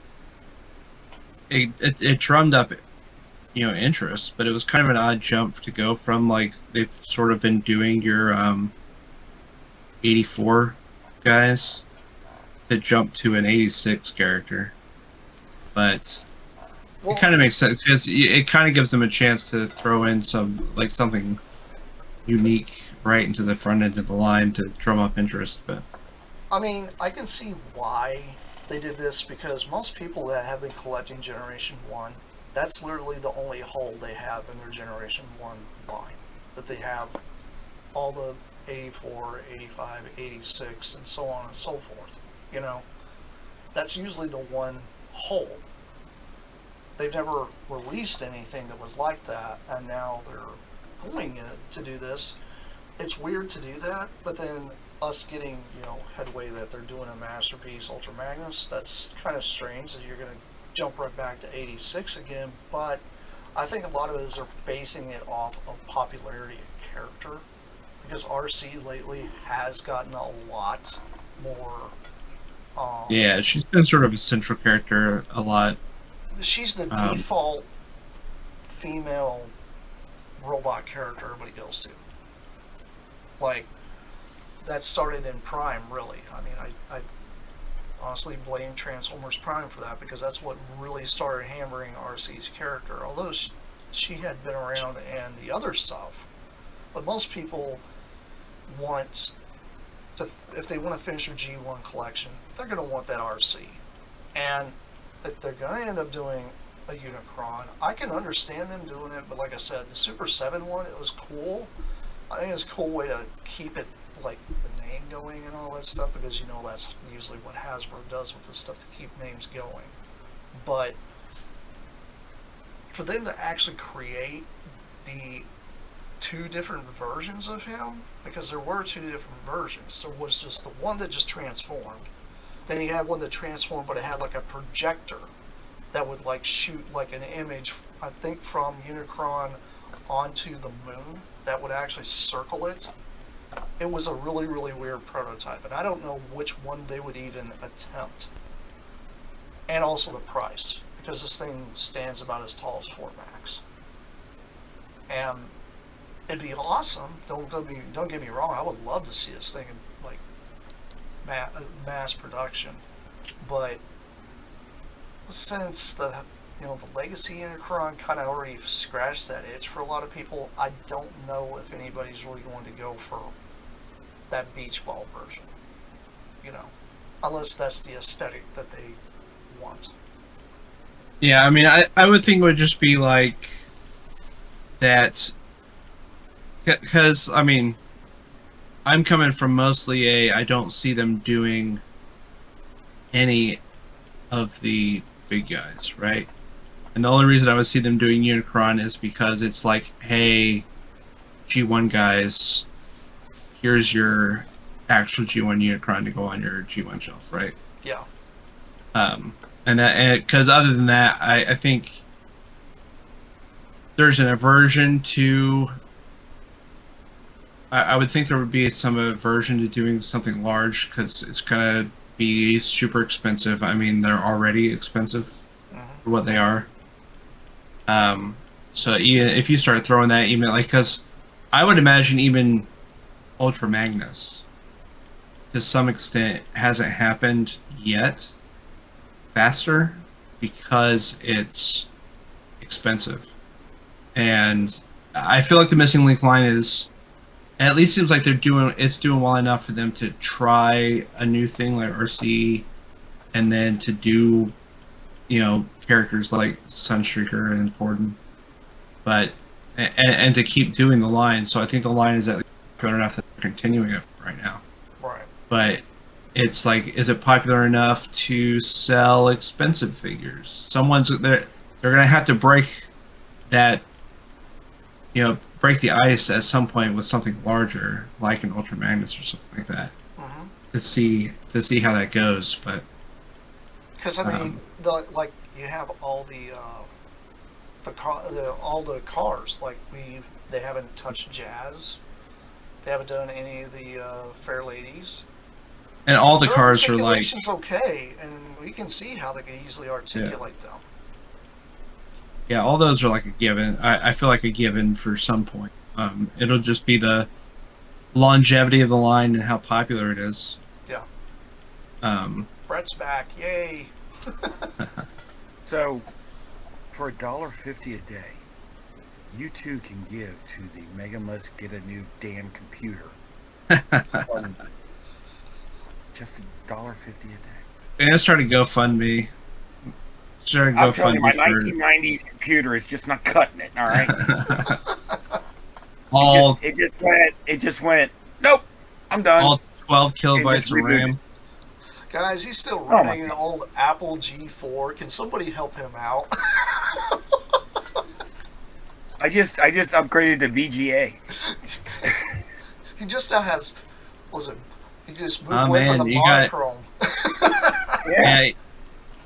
mean, it drummed up, interest, but it was kind of an odd jump to go from like they've sort of been doing your 84 guys to jump to an 86 character. but Well, it kind of makes sense because it kind of gives them a chance to throw in something unique right into the front end of the line to drum up interest. But I mean, I can see why they did this because most people that have been collecting Generation 1, that's literally the only hole they have in their Generation 1 line. That they have all the 84, 85, 86, and so on and so forth. You know, that's usually the one hole. They've never released anything that was like that, and now they're going to do this. It's weird to do that, but then us getting, headway that they're doing a masterpiece Ultra Magnus, that's kind of strange that you're going to jump right back to 86 again, but I think a lot of it is they're basing it off of popularity of character, because RC lately has gotten a lot more. yeah, she's been sort of a central character a lot. She's the default female robot character everybody goes to. Like, that started in Prime, really. I mean, I honestly blame Transformers Prime for that, because that's what really started hammering RC's character. Although she had been around and the other stuff, but most people want to, if they want to finish their G1 collection, they're going to want that RC. And if they're going to end up doing a Unicron, I can understand them doing it, but like I said, the Super 7 one, it was cool. I think it's a cool way to keep it, like, the name going and all that stuff, because that's usually what Hasbro does with this stuff, to keep names going. But for them to actually create the two different versions of him, because there were two different versions. There was just the one that just transformed. Then you had one that transformed, but it had like a projector that would like shoot like an image, I think, from Unicron onto the moon that would actually circle it. It was a really, really weird prototype, and I don't know which one they would even attempt. And also the price, because this thing stands about as tall as Fort Max. And it'd be awesome. Don't get me wrong. I would love to see this thing in like mass production, but since the legacy Unicron kind of already scratched that itch for a lot of people, I don't know if anybody's really going to go for that beach ball version. Unless that's the aesthetic that they want. Yeah, I mean, I would think it would just be like that, because I mean, I'm coming from mostly I don't see them doing any of the big guys, right? And the only reason I would see them doing Unicron is because it's like, hey, G1 guys, here's your actual G1 Unicron to go on your G1 shelf, right? Yeah. And that, because other than that, I think there's an aversion to. I would think there would be some aversion to doing something large, because it's gonna be super expensive. I mean, they're already expensive for what they are. So even if you start throwing that, even like, because I would imagine even Ultra Magnus, to some extent, hasn't happened yet faster, because it's expensive. And I feel like the Missing Link line is, at least seems like it's doing well enough for them to try a new thing like RC, and then to do, characters like Sunstreaker and Corden, but and to keep doing the line. So I think the line is at least good enough that they're continuing it right now. Right. But it's like, is it popular enough to sell expensive figures? They're gonna have to break that, break the ice at some point with something larger, like an Ultra Magnus or something like that, to see how that goes. But because I mean, you have all all the cars. Like they haven't touched Jazz. They haven't done any of the Fair Ladies. And all the Their cars are like, articulation's okay, and we can see how they can easily articulate them. yeah, all those are like a given. I feel like a given for some point. It'll just be the longevity of the line and how popular it is. Yeah. Brett's back, yay! So, for $1.50 a day, you too can give to the Megamus Get a New Damn Computer. On just $1.50 a day. And let's try to GoFundMe. Start I'm telling you, my GoFundMe 1990s computer is just not cutting it. All right. all It just went. Nope. I'm done. all 12 just kilobytes of rebooted. RAM. Guys, he's still Oh, my running an God. old Apple G4. Can somebody help him out? I just upgraded to VGA. He just now has, what was it? He just moved Oh, away from man, the you got- monochrome. Yeah,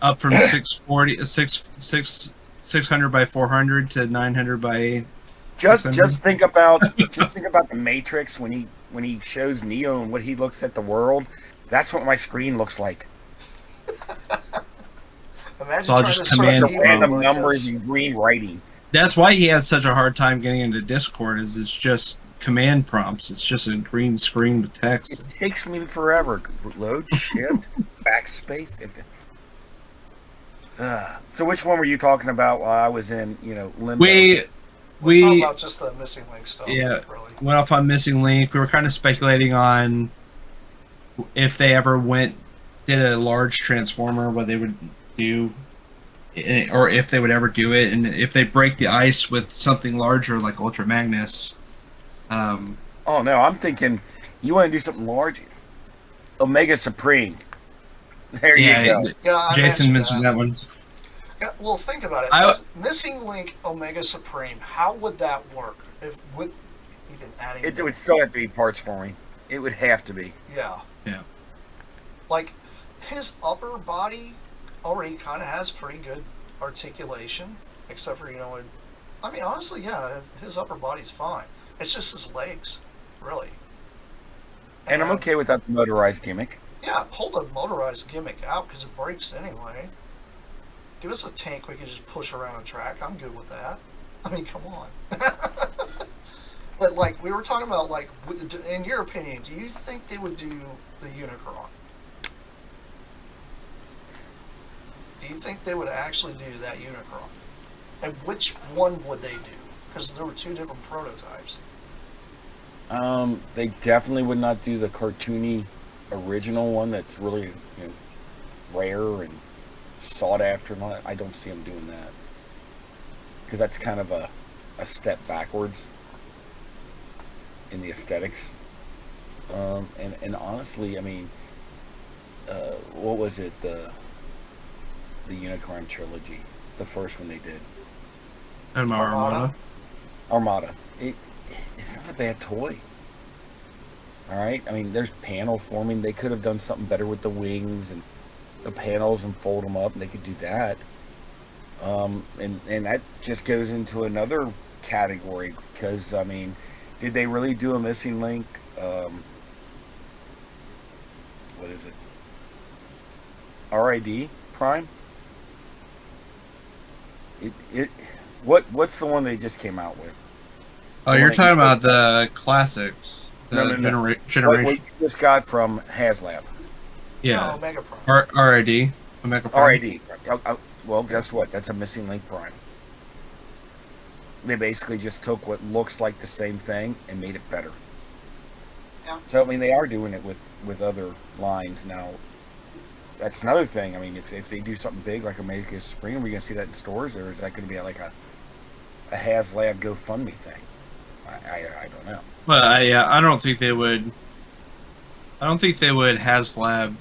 up from 600 by 400 to 900 by. Just 600? think about the Matrix when he shows Neo and what he looks at the world. That's what my screen looks like. Imagine all trying just to search command a The keyboard random like numbers this. and green writing. That's why he had such a hard time getting into Discord. Is it's just command prompts. It's just a green screen with text. It takes me forever. Load, shift, backspace. So which one were you talking about while I was in, limbo? We're talking We about just the missing link stuff. Yeah. Really. went off on Missing Link. We were kind of speculating on if they ever did a large transformer, what they would do, or if they would ever do it, and if they break the ice with something larger like Ultra Magnus. Oh no, I'm thinking you want to do something large. Omega Supreme. There you go. Yeah, I Jason mentioned that one. Yeah, well, think about it. Missing link Omega Supreme. How would that work? If with even adding It would still have to be parts for me. It would have to be. Yeah. Like his upper body already kind of has pretty good articulation, except for I mean, honestly, yeah, his upper body's fine. It's just his legs, really. And I'm okay without the motorized gimmick. Yeah, pull the motorized gimmick out because it breaks anyway. Give us a tank we can just push around a track. I'm good with that. I mean, come on. But like we were talking about, like in your opinion, do you think they would do the Unicron? Do you think they would actually do that Unicron? And which one would they do? Because there were two different prototypes. They definitely would not do the cartoony original one that's really rare and sought after. I don't see them doing that because that's kind of a step backwards in the aesthetics. And honestly, I mean, what was it, the Unicorn trilogy, the first one they did, Armada. Armada. It's not a bad toy. All right, I mean, there's panel forming. They could have done something better with the wings and the panels and fold them up, and they could do that. And that just goes into another category because I mean, did they really do a Missing Link? What is it? RID Prime? What's the one they just came out with? Oh, you're talking about the classics, the generation. What you just got from HasLab? Yeah, No, Omega Prime. RID, Omega Prime. RID. Well, guess what? That's a Missing Link Prime. They basically just took what looks like the same thing and made it better. Yeah. So I mean, they are doing it with other lines now. That's another thing. I mean, if they do something big like Omega Supreme, are we going to see that in stores, or is that going to be like a HasLab GoFundMe thing? I don't know. Well, I don't think they would. I don't think they would HasLab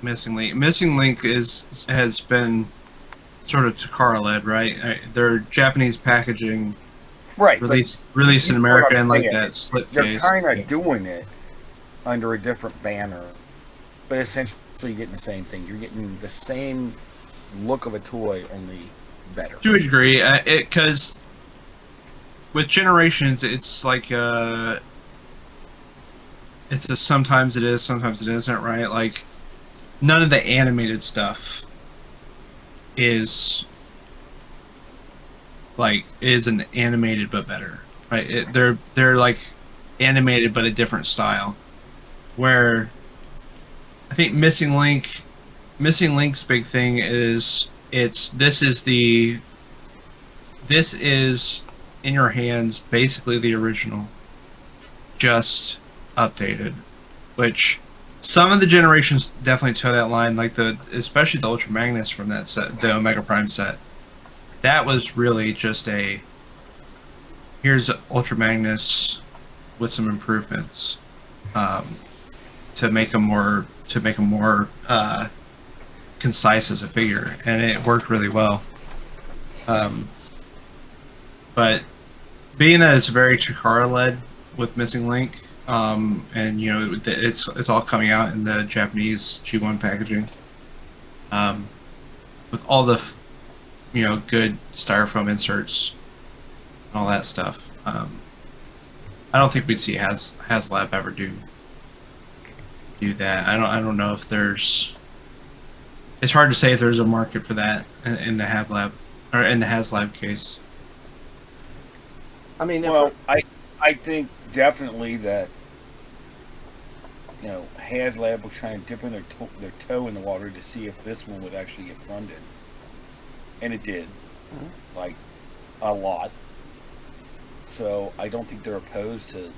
Missing Link. Missing Link has been sort of Takara led, right? Their Japanese packaging, Right, released in you America know in what I'm like saying. that slip They're case. kind of doing it under a different banner, but essentially you're getting the same thing. You're getting the same look of a toy, only better. To a degree, because with Generations, it's like it's a sometimes it is, sometimes it isn't, right? Like none of the animated stuff is an animated but better, right? They're like animated but a different style. Where I think Missing Link's big thing is this is in your hands basically the original, just updated, which some of the generations definitely toe that line, like especially the Ultra Magnus from that set, the Omega Prime set. That was really just here's Ultra Magnus with some improvements, to make them more concise as a figure, and it worked really well. But being that it's very Chikara led with Missing Link, and it's all coming out in the Japanese G1 packaging, with all the good styrofoam inserts and all that stuff. I don't think we'd see HasLab ever do that. I don't know if there's. It's hard to say if there's a market for that in the HasLab or in the HasLab case. I mean, I think definitely that HasLab will try and dip in their toe in the water to see if this one would actually get funded, and it did, like a lot. So I don't think they're opposed to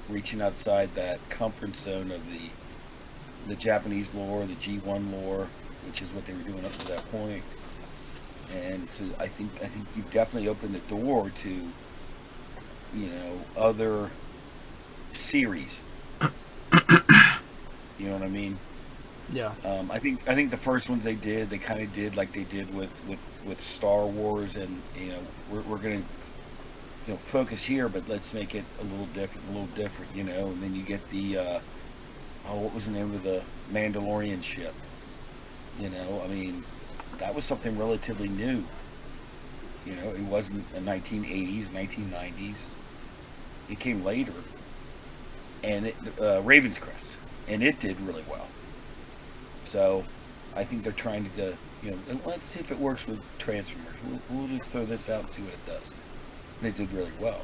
reaching outside that comfort zone of the Japanese lore, the G1 lore, which is what they were doing up to that point. And so I think you've definitely opened the door to other series. You know what I mean? Yeah. I think the first ones they kind of did like they did with Star Wars, and we're gonna focus here, but let's make it a little different, and then you get the what was the name of the Mandalorian ship? I mean, that was something relatively new. It wasn't the 1980s, 1990s. It came later, and Raven's Crest, and it did really well. So I think they're trying to, let's see if it works with Transformers. We'll just throw this out and see what it does. And it did really well.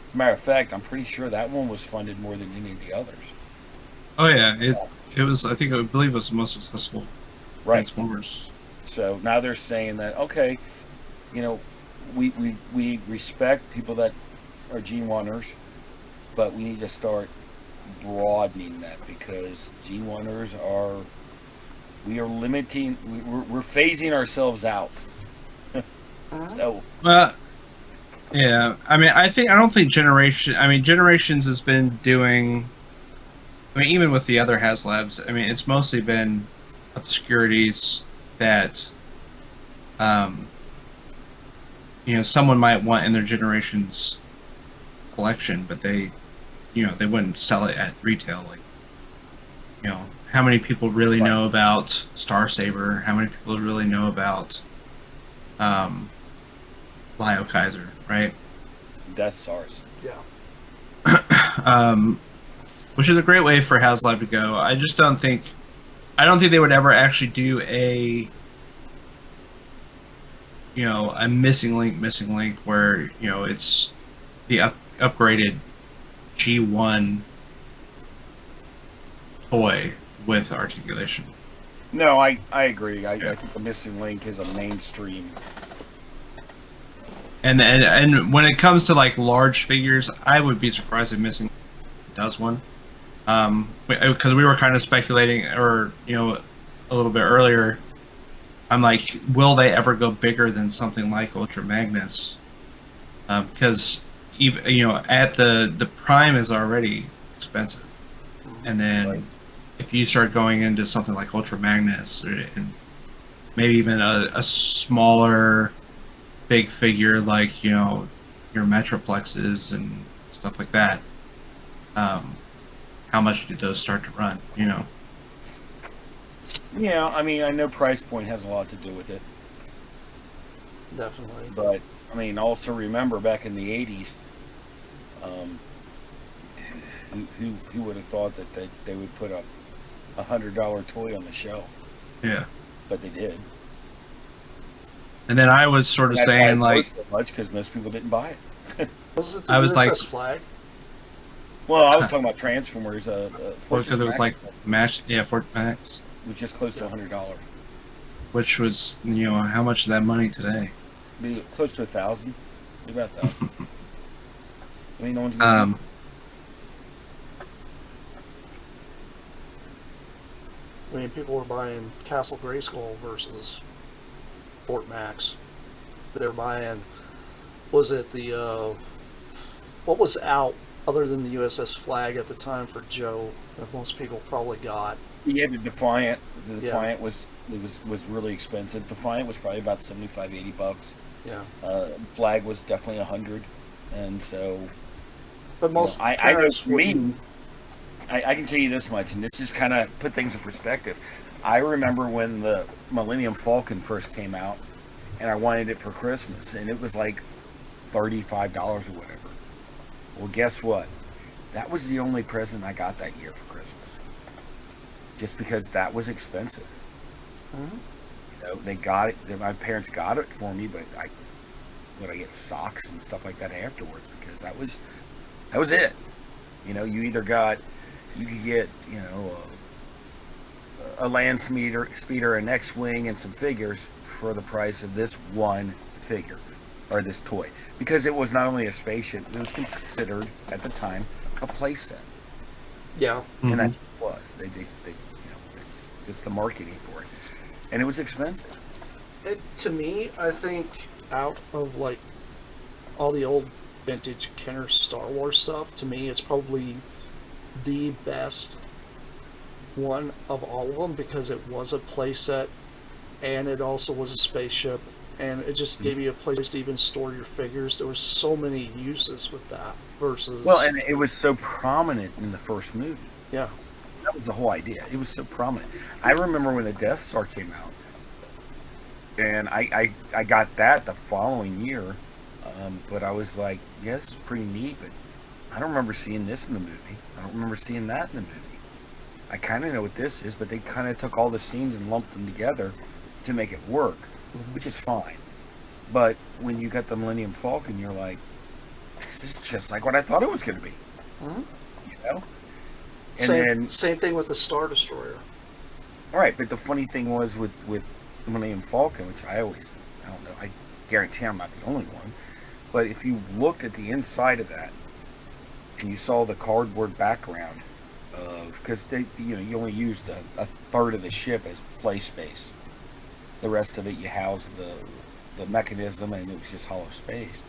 As a matter of fact, I'm pretty sure that one was funded more than any of the others. Oh yeah, it was. I believe it was the most successful Transformers. So now they're saying that, okay, we respect people that are G1ers, but we need to start broadening that, because G1ers we are limiting, we're phasing ourselves out. So. Yeah, I mean, I don't think Generations has been doing. I mean, even with the other HasLabs, I mean, it's mostly been obscurities that, someone might want in their Generations collection, but they wouldn't sell it at retail. Like, how many people really know about Star Saber? How many people really know about, Lio Kaiser, right? Death Stars. Yeah. Which is a great way for HasLab to go. I don't think they would ever actually do a missing link where it's the upgraded G1 toy with articulation. No, I agree. I think the missing link is a mainstream. And when it comes to like large figures, I would be surprised if Missing does one. Because we were kind of speculating, or a little bit earlier. I'm like, will they ever go bigger than something like Ultra Magnus? Because even at the Prime is already expensive, and then if you start going into something like Ultra Magnus, and maybe even a smaller big figure like your Metroplexes and stuff like that, how much do those start to run? Yeah, I mean, I know price point has a lot to do with it. Definitely. But I mean, also remember back in the '80s, who would have thought that they would put a $100 toy on the shelf? Yeah, but they did. And then I was sort of saying like, so much because most people didn't buy it. Was it the I was like, USS Flag? Well, I was talking about Transformers. because it was like Match, Fort Max. It was just close to $100. which was, how much is that money today? Be close to 1,000. Be about 1,000. I mean, no one's gonna Um, I mean, people were buying Castle Grayskull versus Fort Max. But they were buying, was it what was out other than the USS Flag at the time for Joe that most people probably got? Yeah, the Defiant. The Yeah. Defiant was really expensive. Defiant was probably about $75-$80. Yeah. Flag was definitely 100, and so But most I know parents for me, wouldn't. I can tell you this much, and this just kind of put things in perspective. I remember when the Millennium Falcon first came out, and I wanted it for Christmas, and it was like $35 or whatever. Well, guess what? That was the only present I got that year for Christmas, just because that was expensive. Mhm. They got it. My parents got it for me, but I get socks and stuff like that afterwards because that was it. You could get a land speeder, an X-wing, and some figures for the price of this one figure or this toy, because it was not only a spaceship, it was considered at the time a playset, Yeah. and that was they it's just the marketing for it, and it was expensive. To me, I think out of like all the old vintage Kenner Star Wars stuff, to me it's probably the best one of all of them because it was a playset and it also was a spaceship and it just gave you a place to even store your figures. There were so many uses with that versus And it was so prominent in the first movie. yeah. That was the whole idea. It was so prominent. I remember when the Death Star came out, and I got that the following year, but I was like, yeah, this is pretty neat, but I don't remember seeing this in the movie. I don't remember seeing that in the movie. I kind of know what this is, but they kind of took all the scenes and lumped them together to make it work, which is fine. But when you got the Millennium Falcon, you're like, this is just like what I thought it was going to be. Mhm. You know? And Same thing with the Star Destroyer. all right, but the funny thing was with the Millennium Falcon, which I don't know, I guarantee I'm not the only one, but if you looked at the inside of that and you saw the cardboard background because you only used a third of the ship as play space, the rest of it you housed the mechanism and it was just hollow space.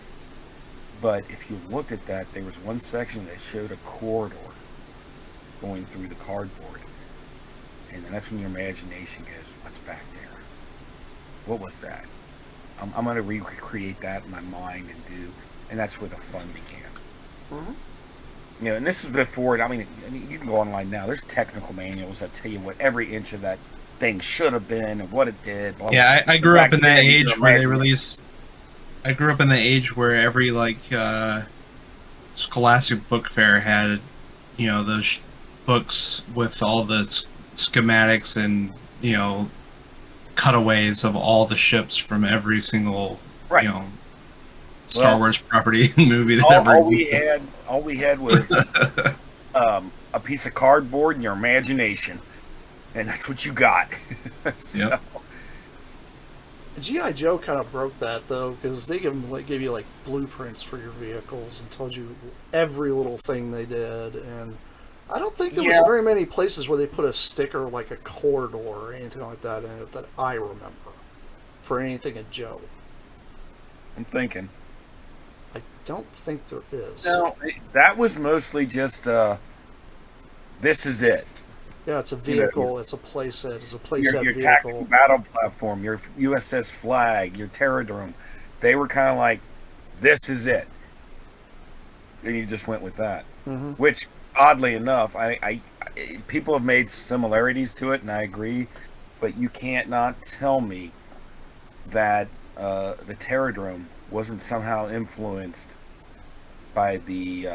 But if you looked at that, there was one section that showed a corridor going through the cardboard. And then that's when your imagination goes, what's back there? What was that? I'm going to recreate that in my mind and that's where the fun began. Mm-hmm. And this is before, I mean, you can go online now. There's technical manuals that tell you what every inch of that thing should have been and what it did. Blah, Yeah, blah. I grew up in that then, age where they imagine- released. I grew up in the age where every Scholastic book fair had, those books with all the schematics and cutaways of all the ships from every single Right. Star Wars property movie that all, ever all we existed. had all we had was a piece of cardboard and your imagination, and that's what you got. So, Yep. G.I. Joe kind of broke that though because they gave you like blueprints for your vehicles and told you every little thing they did, and I don't think there was Yeah. very many places where they put a sticker like a corridor or anything like that in it that I remember for anything at Joe. I'm thinking. I don't think there is. No, that was mostly just this is it. Yeah, it's a vehicle. It's a playset. It's a Your playset tactical vehicle. battle platform, your USS Flag, your Terradrome. They were kind of like, this is it. And you just went with that. Mm-hmm. Which, oddly enough, I people have made similarities to it, and I agree. But you can't not tell me that the Terradrome wasn't somehow influenced by the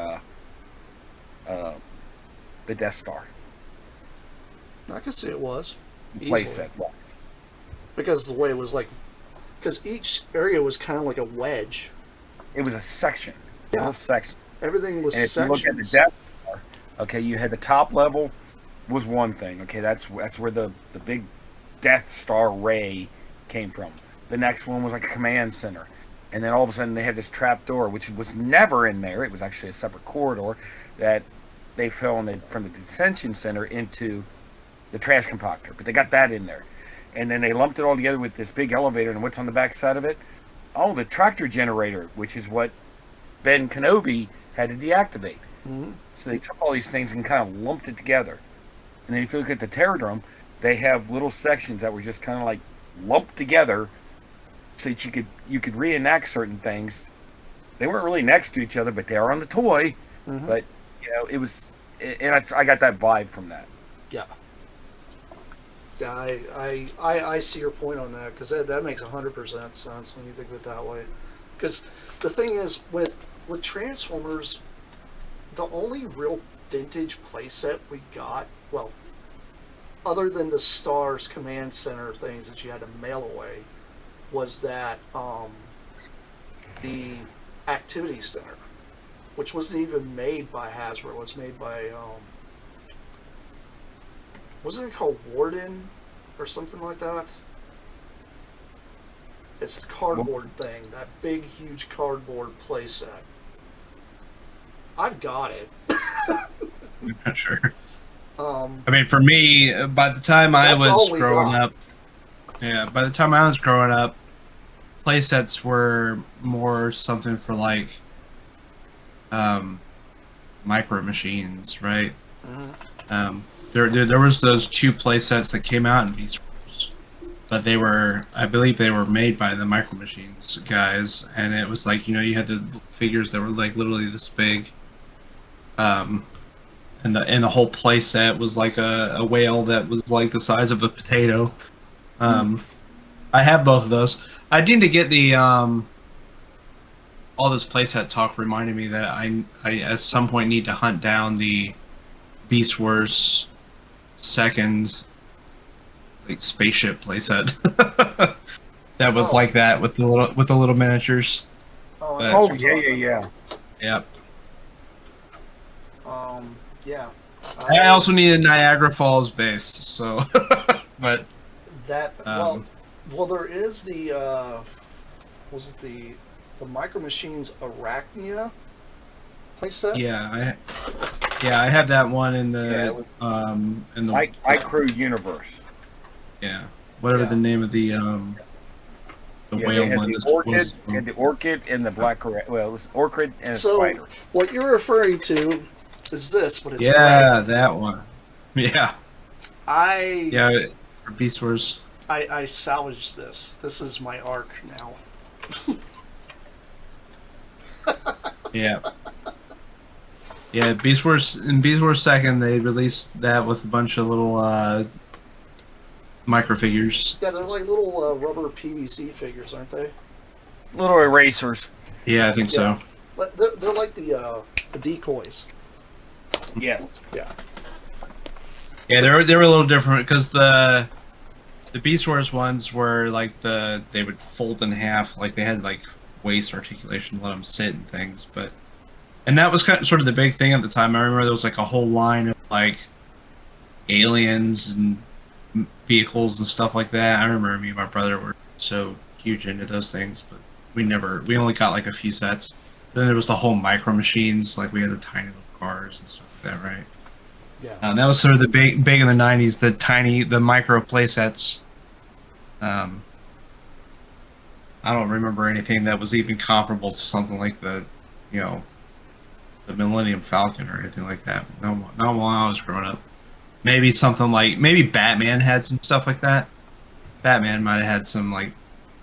Death Star I can see it was. playset. Because the way it was like, because each area was kind of like a wedge. It was a section. A Yeah. whole section. Everything was And if you look at the sections. Death Star, okay, you had the top level was one thing. Okay, that's where the big Death Star ray came from. The next one was like a command center. And then all of a sudden they had this trap door, which was never in there. It was actually a separate corridor that they fell from the detention center into the trash compactor. But they got that in there. And then they lumped it all together with this big elevator. And what's on the back side of it? Oh, the tractor generator, which is what Ben Kenobi had to deactivate. Mm-hmm. So they took all these things and kind of lumped it together. And then if you look at the Terradrome, they have little sections that were just kind of like lumped together so that you could reenact certain things. They weren't really next to each other, but they were on the toy. Mm-hmm. But, it was... And I got that vibe from that. Yeah. Yeah, I see your point on that, because that makes 100% sense when you think of it that way. Because the thing is, with Transformers, the only real vintage playset we got, well, other than the Stars Command Center things that you had to mail away, was that the Activity Center, which wasn't even made by Hasbro. It was made by wasn't it called Warden or something like that? It's the cardboard thing, that big, huge cardboard playset. I've got it. I'm not sure. I mean, for me, by the time I That's all was we growing got. up, by the time I was growing up, playsets were more something for like micro machines, right? Mm-hmm. There was those two playsets that came out in Beast Wars, but I believe they were made by the Micro Machines guys, and it was like, you had the figures that were like literally this big, and the whole playset was like a whale that was like the size of a potato. I have both of those. I need to get the all this playset talk reminded me that I at some point need to hunt down the Beast Wars second like spaceship playset that was like that with the little miniatures. Oh, But- Oh, yeah. Yep. Yeah. I also need a Niagara Falls base, so but That well, there is the was it the Micro Machines Arachnia playset? yeah, I have that one in Yeah, the it in the Universe. whatever Yeah. the name of the Yeah, whale they had one the is. orchid, and the orchid and the black. Well, it was orchid and a So spider. what you're referring to is this, but it's Yeah, red. that one. Yeah, for Beast Wars. I salvaged this. This is my arc now. Yeah. Yeah, Beast Wars in Beast Wars Second, they released that with a bunch of little microfigures. Yeah, they're like little rubber PVC figures, aren't they? Little erasers. Yeah, I think Yeah. so. They're like the decoys. Yeah. Yeah. Yeah, they were a little different because the Beast Wars ones were like they would fold in half, like they had like waist articulation, let them sit and things, and that was sort of the big thing at the time. I remember there was like a whole line of like aliens and vehicles and stuff like that. I remember me and my brother were so huge into those things, but we only got like a few sets. Then there was the whole Micro Machines, like we had the tiny little cars and stuff like that, right? Yeah. That was sort of the big in the '90s. The micro playsets. I don't remember anything that was even comparable to something like the Millennium Falcon or anything like that. No, not while I was growing up. Maybe something like Batman had some stuff like that. Batman might have had some like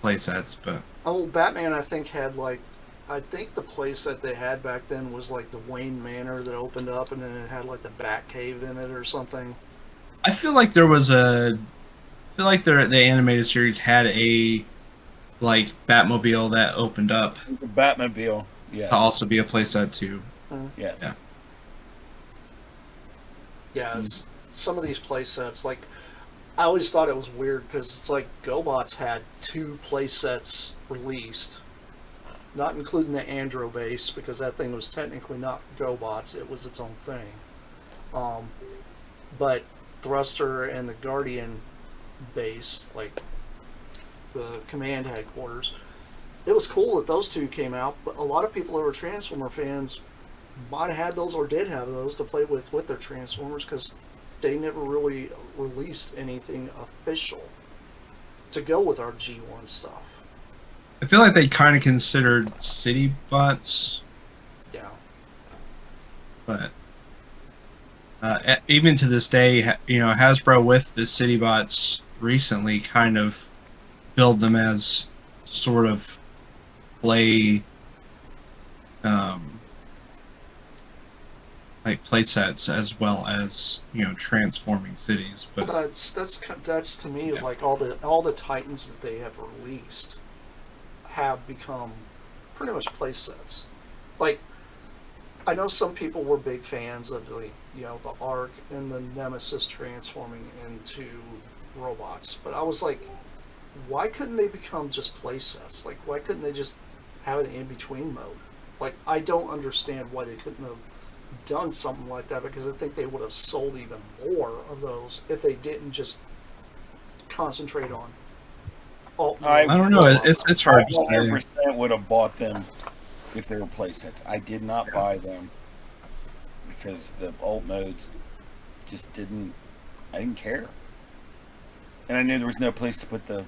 playsets, but Oh, Batman, I think the playset they had back then was like the Wayne Manor that opened up, and then it had like the Batcave in it or something. I feel like the animated series had a like Batmobile that opened up The Batmobile. Yeah. to also be a playset too. Yeah. Yeah. Yeah, some of these playsets, like, I always thought it was weird because it's like GoBots had 2 playsets released, not including the Andro base, because that thing was technically not GoBots, it was its own thing. But Thruster and the Guardian base, like, the command headquarters. It was cool that those two came out, but a lot of people that were Transformer fans might have had those or did have those to play with their Transformers because they never really released anything official to go with our G1 stuff. I feel like they kind of considered city bots, Yeah. but even to this day, you know, Hasbro with the city bots recently kind of build them as sort of play, like play sets as well as, you know, transforming cities. But Well, that's to me is like all the Titans that they have released have become pretty much play sets. Like I know some people were big fans of the the Ark and the Nemesis transforming into robots, but I was like, why couldn't they become just play sets? Like why couldn't they just have an in between mode? Like I don't understand why they couldn't have done something like that because I think they would have sold even more of those if they didn't just concentrate on alt mode. I don't know. It's hard to say. 100% would have bought them if they were playsets. I did not buy them because the alt modes just didn't. I didn't care, and I knew there was no place to put the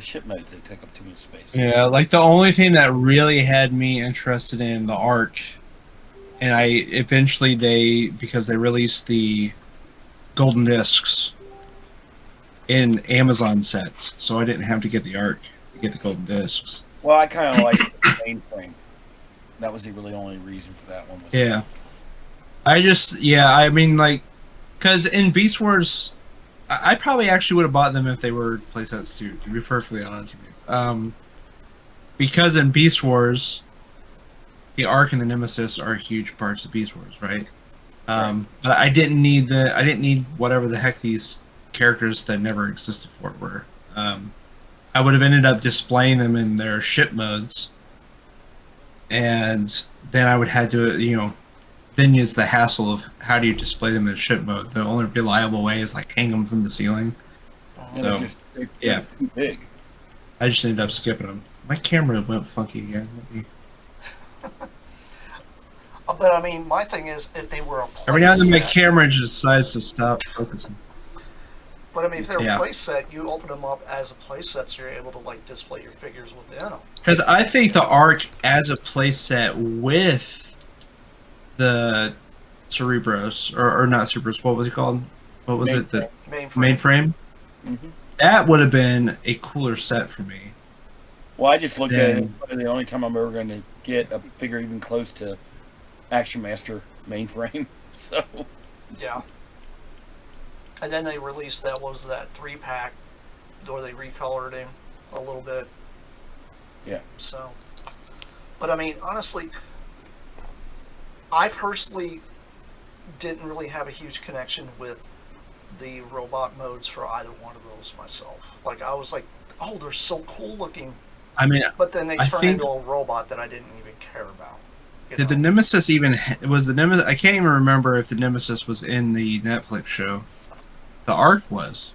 ship modes that take up too much space. Yeah, like the only thing that really had me interested in the Ark, and I eventually because they released the golden discs in Amazon sets, so I didn't have to get the Ark to get the golden discs. Well, I kind of like the mainframe. That was the really only reason for that one. Yeah. I mean, like, because in Beast Wars, I probably actually would have bought them if they were playsets too, to be perfectly honest with you. Because in Beast Wars, the Ark and the Nemesis are huge parts of Beast Wars, right? But I didn't need whatever the heck these characters that never existed for were. I would have ended up displaying them in their ship modes, and then I would have to, then use the hassle of how do you display them in ship mode. The only reliable way is like hang them from the ceiling. They're Yeah. too big. I just ended up skipping them. My camera went funky again. But I mean, my thing is, if they were a play Every now and then my set- camera just decides to stop focusing. But I mean, if they're Yeah. a play set, you open them up as a play set, so you're able to like display your figures within them. Because I think the Ark as a playset with the Cerebros, or not Cerebros, what was it called? What was it? The mainframe? Mm-hmm. That would have been a cooler set for me. Well, I just looked at it. The only time I'm ever going to get a figure even close to Action Master mainframe. So Yeah. And then they released that 3-pack, where they recolored him a little bit. Yeah. So, but I mean, honestly, I personally didn't really have a huge connection with the robot modes for either one of those myself. Like I was like, oh, they're so cool looking. I mean, But then they I turn think- into a robot that I didn't even care about. did the Nemesis was the Nemesis? I can't even remember if the Nemesis was in the Netflix show. The Ark was,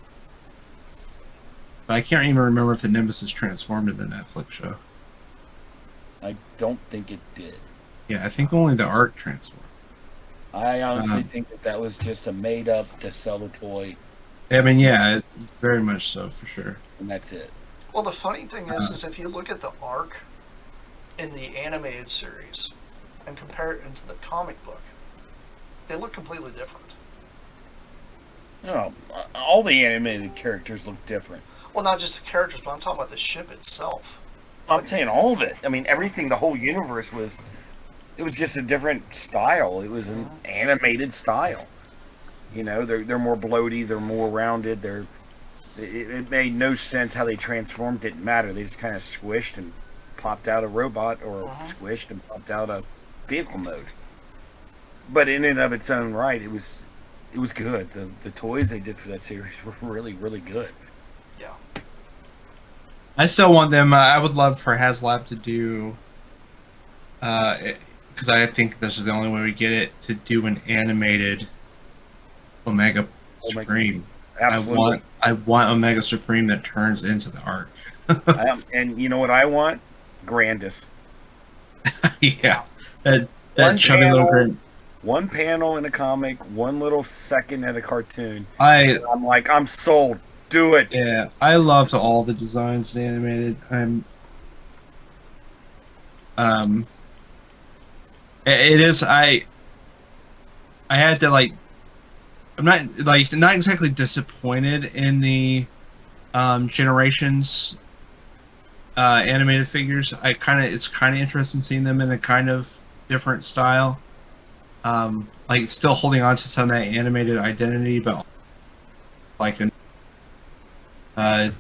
but I can't even remember if the Nemesis transformed in the Netflix show. I don't think it did. Yeah, I think only the Ark transformed. I honestly think that was just a made up to sell a toy, I mean, yeah, very much so for sure. and that's it. Well, the funny thing is if you look at the Ark in the animated series and compare it into the comic book, they look completely different. No, all the animated characters look different. Well, not just the characters, but I'm talking about the ship itself. I'm saying all of it. I mean, everything, the whole universe it was just a different style. It was an animated style. They're more bloaty, they're more rounded, it made no sense how they transformed. Didn't matter. They just kind of squished and popped out a robot, or squished and popped out a vehicle mode. But in and of its own right, it was good. The toys they did for that series were really, really good. Yeah. I still want them. I would love for HasLab to do, because I think this is the only way we get it, to do an animated Omega Scream. Absolutely. I want Omega Supreme that turns into the Arc. And you know what I want? Grandis. Yeah, that One chubby little panel, grin. one panel in a comic, one little second at a cartoon. I I'm like, I'm sold. Do it. Yeah, I loved all the designs and animated. Um, it is I had to like I'm not exactly disappointed in the Generations animated figures. It's kind of interesting seeing them in a kind of different style. Like still holding on to some of that animated identity, but like a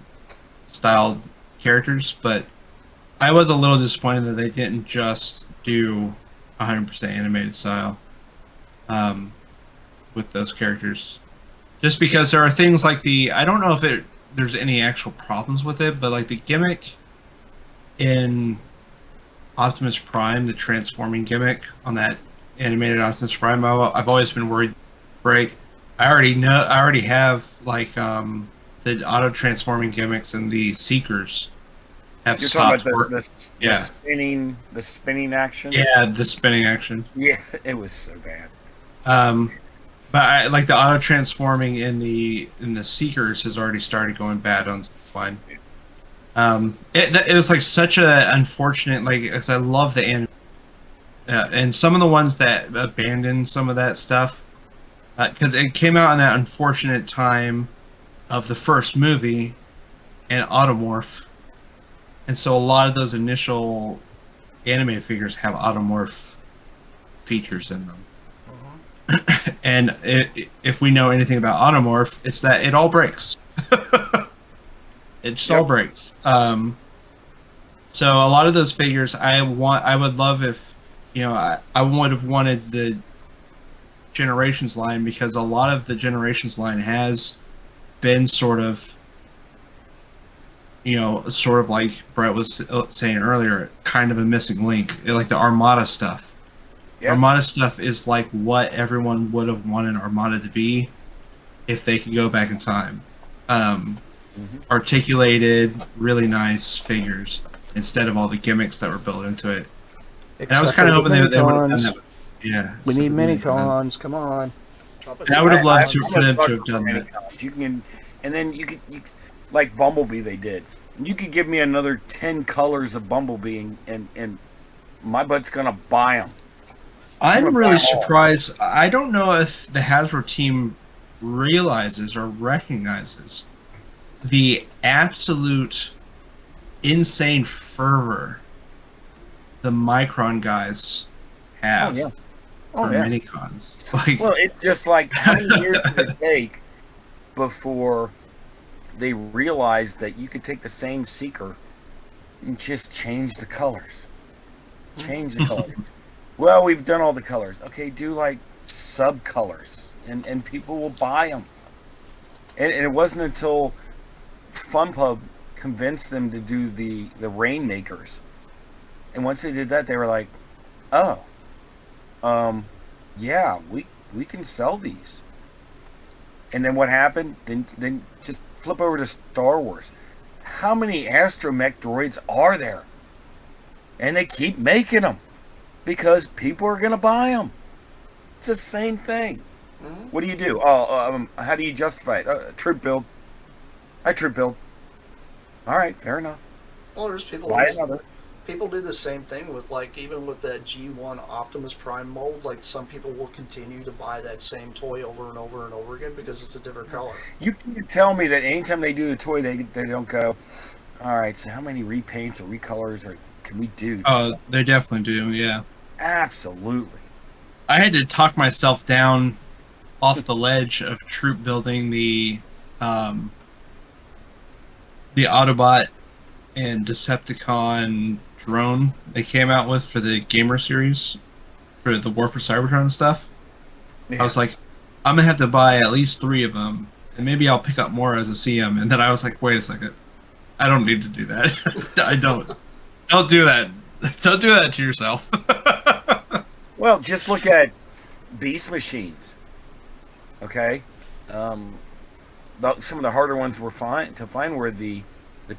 style characters. But I was a little disappointed that they didn't just do 100% animated style with those characters. Just because there are things like I don't know if there's any actual problems with it, but like the gimmick in Optimus Prime, the transforming gimmick on that animated Optimus Prime, I've always been worried break. I already have like the auto transforming gimmicks and the Seekers have You're stopped talking about working. Yeah. the spinning action. Yeah, the spinning action. Yeah, it was so bad. But I like the auto transforming in the Seekers has already started going bad on line. It was like such a unfortunate like 'cause I love the anime. And some of the ones that abandoned some of that stuff because it came out in that unfortunate time of the first movie and Automorph, and so a lot of those initial anime figures have Automorph features in them. And if we know anything about Automorph, it's that it all breaks. It just all breaks. So a lot of those figures, I would love if, I would have wanted the Generations line because a lot of the Generations line has been sort of like Brett was saying earlier, kind of a missing link, like the Armada stuff. Yeah. Armada stuff is like what everyone would have wanted Armada to be if they could go back in time. Articulated, really nice figures instead of all the gimmicks that were built into it. And I was kind of hoping they would have done that. We need mini cons. Come on. I would have loved for them to have done that. And then you could like Bumblebee. They did. You could give me another 10 colors of Bumblebee, and my butt's gonna buy them. I'm really surprised. I don't know if the Hasbro team realizes or recognizes the absolute insane fervor the Micron guys have for mini-cons. Like, well, it's just like how many years did it take before they realized that you could take the same Seeker and just change the colors? Change the colors. Well, we've done all the colors. Okay, do like sub-colors, and people will buy them. And it wasn't until FunPub convinced them to do the Rainmakers. And once they did that, they were like, oh, yeah, we can sell these. And then what happened? Then just flip over to Star Wars. How many astromech droids are there? And they keep making them because people are going to buy them. It's the same thing. Mm-hmm. What do you do? How do you justify it? Troop build. Troop build. All right, fair enough. Well, there's people. People do the same thing with even with that G1 Optimus Prime mold. Like some people will continue to buy that same toy over and over and over again because it's a different color. You can tell me that anytime they do a toy, they don't go, all right, so how many repaints or recolors can we do? Oh, they definitely do, yeah. Absolutely. I had to talk myself down off the ledge of troop building the Autobot and Decepticon drone they came out with for the Gamer series for the War for Cybertron stuff. Yeah. I was like, I'm gonna have to buy at least 3 of them, and maybe I'll pick up more as I see them. And then I was like, wait a second, I don't need to do that. I don't do that. Don't do that to yourself. Well, just look at Beast Machines. Okay, some of the harder ones were to find were the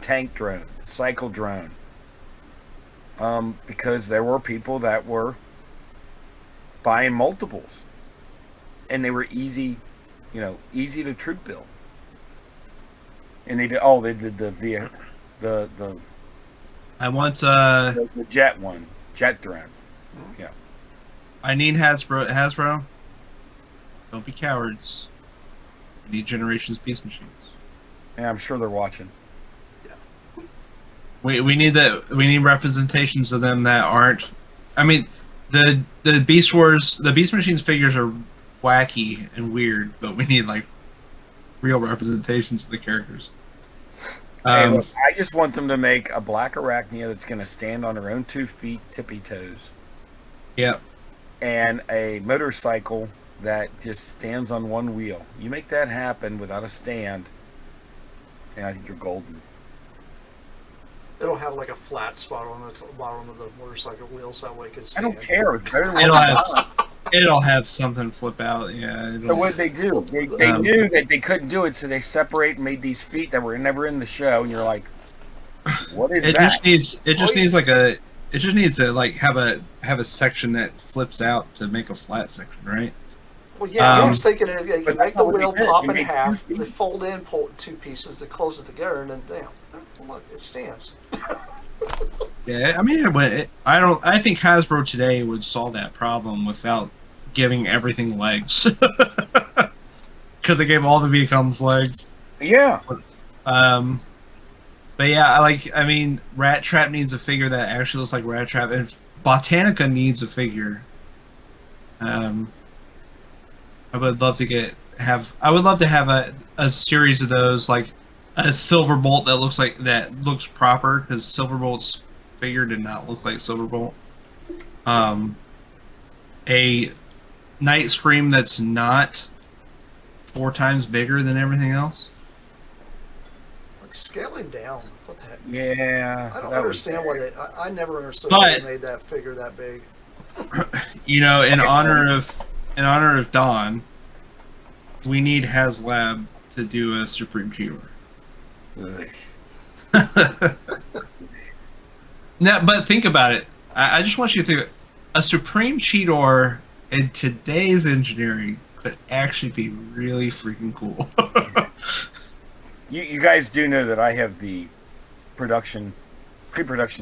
tank drone, the cycle drone, because there were people that were buying multiples, and they were easy to troop build. And they did the I want the jet drone. Yeah. I need Hasbro. Don't be cowards. We need Generations Beast machines. Yeah, I'm sure they're watching. We need that. We need representations of them that aren't. I mean, the Beast Wars, the Beast Machines figures are wacky and weird, but we need like real representations of the characters. Hey, look, I just want them to make a black Arachnia that's going to stand on her own 2 feet, tippy toes. Yep. And a motorcycle that just stands on one wheel. You make that happen without a stand, and I think you're golden. It'll have like a flat spot on the bottom of the motorcycle wheel, so that way it can stand. I don't care. It's better than It'll have something flip out. Yeah. So what did they do? They knew that they couldn't do it, so they separate and made these feet that were never in the show, and you're like, what is that? It just needs to like have a section that flips out to make a flat section, right? Well, yeah, I was thinking they can make the wheel pop in make half, they fold in, pull it 2 pieces, they close it together, and then damn, look, it stands. Yeah, I mean, I think Hasbro today would solve that problem without giving everything legs, because they gave all the vehicles legs. Yeah. But yeah, I mean, Rat Trap needs a figure that actually looks like Rat Trap, and Botanica needs a figure. I would love to have a series of those, like a Silverbolt that looks proper, because Silverbolt's figure did not look like Silverbolt. A Night Scream that's not 4 times bigger than everything else. Like scaling down. What the heck? Yeah. I don't understand why I never understood But, why they made that figure that big. You know, in honor of Dawn, we need HasLab to do a Supreme Cheetor. Now, but think about it. I just want you to think, a Supreme Cheetor in today's engineering could actually be really freaking cool. You guys do know that I have the pre-production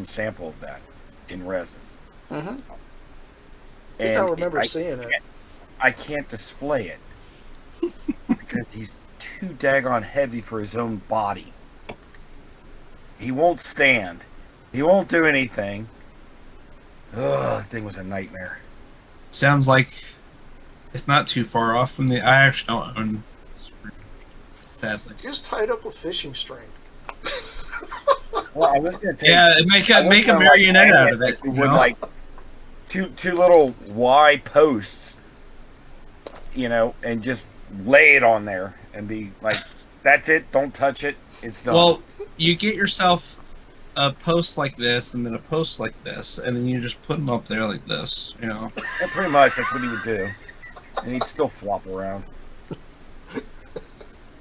sample of that in resin. Mm-hmm. And I remember seeing it. I can't display it because he's too daggone heavy for his own body. He won't stand. He won't do anything. Ugh, that thing was a nightmare. Sounds like it's not too far off from the. I actually don't own. Sadly. Just tied up with fishing string. Well, I was gonna make a marionette out of it. With like two little Y posts, and just lay it on there and be like, "That's it. Don't touch it. It's done." Well, you get yourself a post like this, and then a post like this, and then you just put them up there like this. Yeah, pretty much that's what he would do, and he'd still flop around.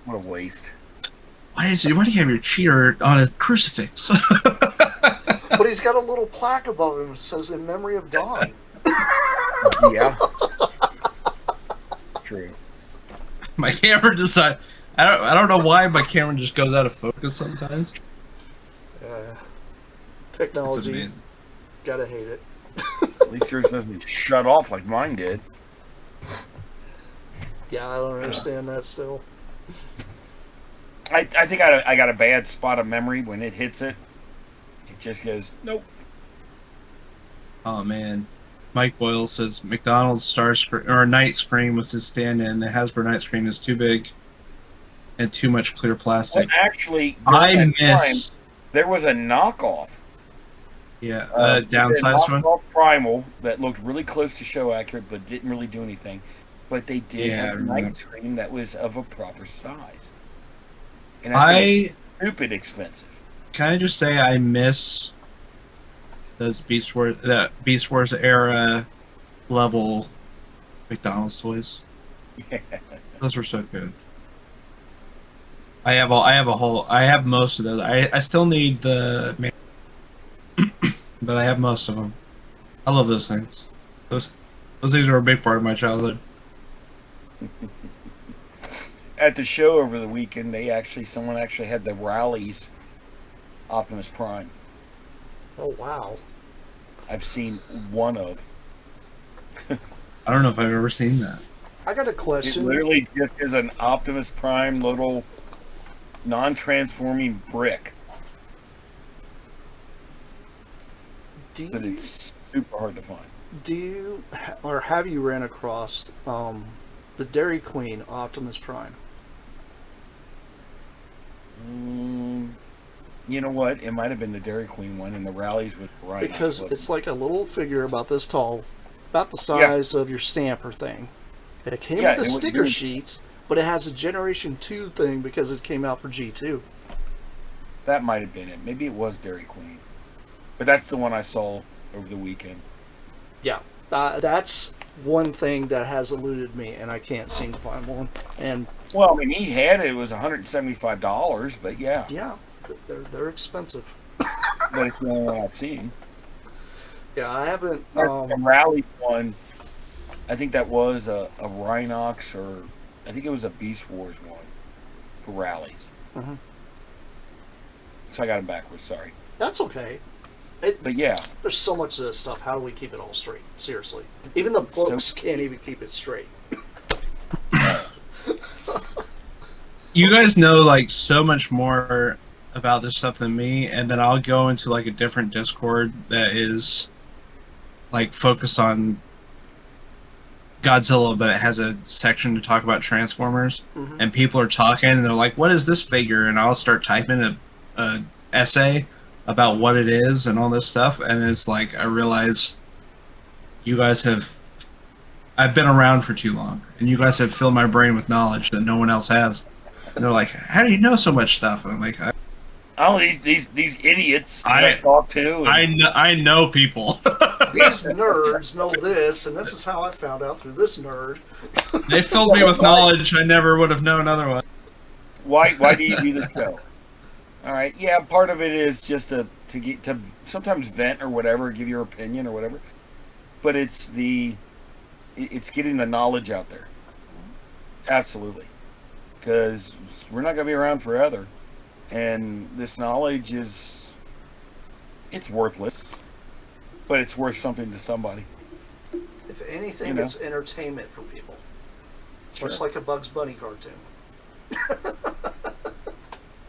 What a waste. Why do you have your cheater on a crucifix? But he's got a little plaque above him that says "In Memory of Dawn." Yeah. True. My camera decided. I don't know why my camera just goes out of focus sometimes. Technology. Gotta hate it. At least yours doesn't shut off like mine did. Yeah, I don't understand that still. I think I got a bad spot of memory when it hits it. It just goes, nope. Oh man, Mike Boyle says McDonald's Night Scream was his stand-in. The Hasbro Night Scream is too big and too much clear plastic. Well, actually, there was a knockoff. Yeah, downsized one. Primal that looked really close to show accurate, but didn't really do anything. But they did have a Night Scream that was of a proper size. And I think it was stupid expensive. Can I just say I miss those Beast Wars era level McDonald's toys? Yeah. Those were so good. I have most of those. I still need but I have most of them. I love those things. Those things are a big part of my childhood. At the show over the weekend, someone actually had the Rallies Optimus Prime. Oh wow. I've seen one of. I don't know if I've ever seen that. I got a It question. literally just is an Optimus Prime little non-transforming brick, Do but you, it's super hard to find. or have you ran across the Dairy Queen Optimus Prime? You know what? It might have been the Dairy Queen one, and the Rallies with Ryan. Because it's like a little figure about this tall, about the size of your stamper thing. It came with a it was sticker really- sheet, but it has a Generation 2 thing because it came out for G2. That might have been it. Maybe it was Dairy Queen, but that's the one I saw over the weekend. Yeah, that's one thing that has eluded me, and I can't seem to find one. And Well, I mean, he had it. It was $175, but yeah. yeah, they're expensive. But it's the only one I've seen. Yeah, I haven't. The Rally one, I think that was a Rhinox, or I think it was a Beast Wars one for Rallies. Mhm. So I got them backwards, sorry. That's okay. But yeah, There's so much of this stuff. How do we keep it all straight? Seriously, even the books can't even keep it straight. You guys know like so much more about this stuff than me, and then I'll go into like a different Discord that is like focused on Godzilla, but it has a section to talk about Transformers, and people are talking, and they're like, "What is this figure?" And I'll start typing a essay about what it is and all this stuff, and it's like I realize you guys have. I've been around for too long, and you guys have filled my brain with knowledge that no one else has. And they're like, "How do you know so much stuff?" And I'm like, oh, these idiots that I talk to. I know people. These nerds know this, and this is how I found out through this nerd. They filled me with knowledge I never would have known otherwise. Why do you do the show? All right, yeah, part of it is just to sometimes vent or whatever, give your opinion or whatever, but it's getting the knowledge out there. Absolutely, because we're not gonna be around forever, and this knowledge it's worthless, but it's worth something to somebody. If anything, You know. it's entertainment for people. Sure. Just like a Bugs Bunny cartoon.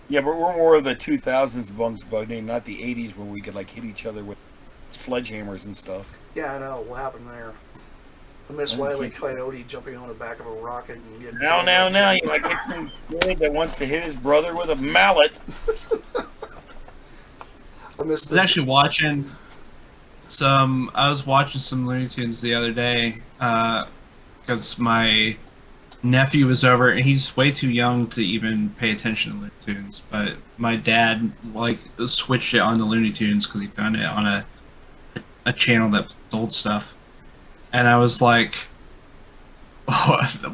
Yeah, but we're more of the 2000s Bugs Bunny, not the 80s when we could like hit each other with sledgehammers and stuff. Yeah, I know. What happened there? I miss Wile E. Coyote jumping on the back of a rocket and getting... Now, you like get some kid that wants to hit his brother with a mallet. I miss I was actually watching I was watching some Looney Tunes the other day because my nephew was over, and he's way too young to even pay attention to Looney Tunes, but my dad like switched it on to Looney Tunes because he found it on a channel that sold stuff, and I was like,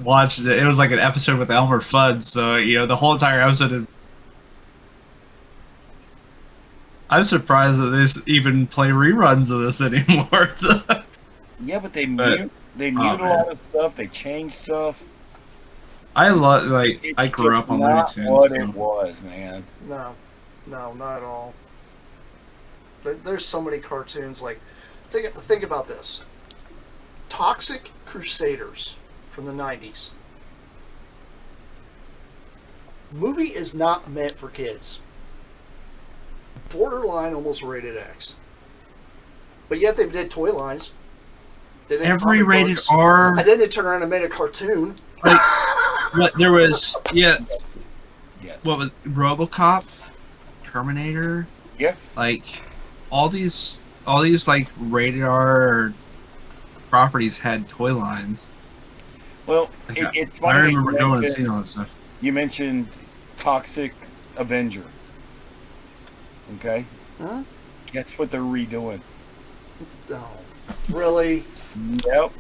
watched it. It was like an episode with Elmer Fudd, so the whole entire episode I'm surprised that they even play reruns of this anymore. Yeah, but they mute a lot of stuff. They change stuff. I love I grew up on Looney Not Tunes. what so- it was, man. No, not at all. There's so many cartoons. Like, think about this. Toxic Crusaders from the 90s. Movie is not meant for kids. Borderline almost rated X. But yet they did toy lines. They did Every comic rated books. R. And then they turned around and made a cartoon. Like, what there was? Yeah. Yes. What was RoboCop, Terminator? Yeah. Like all these like rated R properties had toy lines. Well, Like, it's I funny. remember going and seeing all that stuff. You mentioned Toxic Avenger. Okay? Huh? That's what they're redoing. Oh, really? Yep.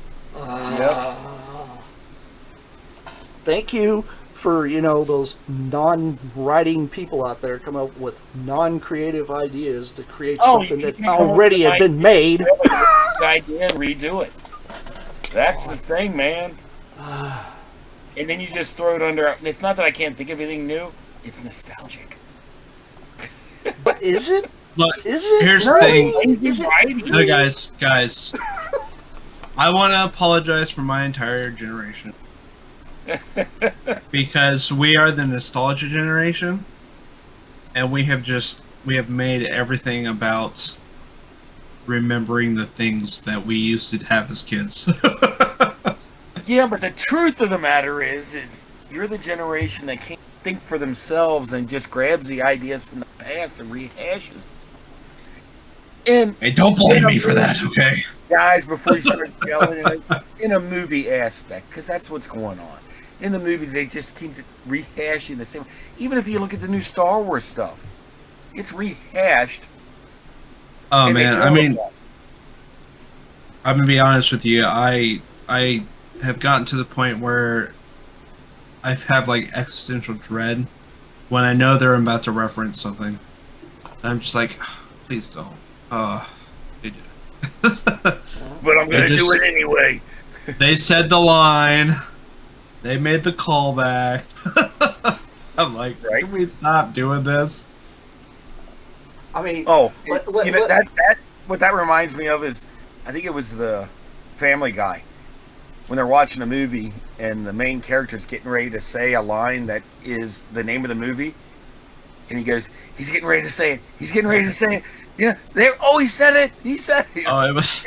Thank you for, you know, those non-writing people out there come up with non-creative ideas to create something you that can come up with already an had been made. The idea and redo it. That's the thing, man. And then you just throw it under. It's not that I can't think of anything new. It's nostalgic. But is it? Look, Is it here's the really? thing. Is it No, really? guys. I want to apologize for my entire generation. Because we are the nostalgia generation. And we have made everything about remembering the things that we used to have as kids. Yeah, but the truth of the matter is you're the generation that can't think for themselves and just grabs the ideas from the past and rehashes. And Hey, don't blame me for that, okay? guys, before you start yelling, in a movie aspect, because that's what's going on. In the movies, they just keep rehashing the same. Even if you look at the new Star Wars stuff, it's rehashed. Oh and they man, go I mean, with that. I'm gonna be honest with you. I have gotten to the point where I have like existential dread when I know they're about to reference something. I'm just like, please don't. They did. But I'm going to do it anyway. They said the line. They made the callback. I'm like, Right. can we stop doing this? I mean, Oh, let- what that reminds me of is, I think it was the Family Guy, when they're watching a movie and the main character's getting ready to say a line that is the name of the movie, and he goes, "He's getting ready to say it. He's getting ready to say it." Yeah, he said it. He said it. Oh, it was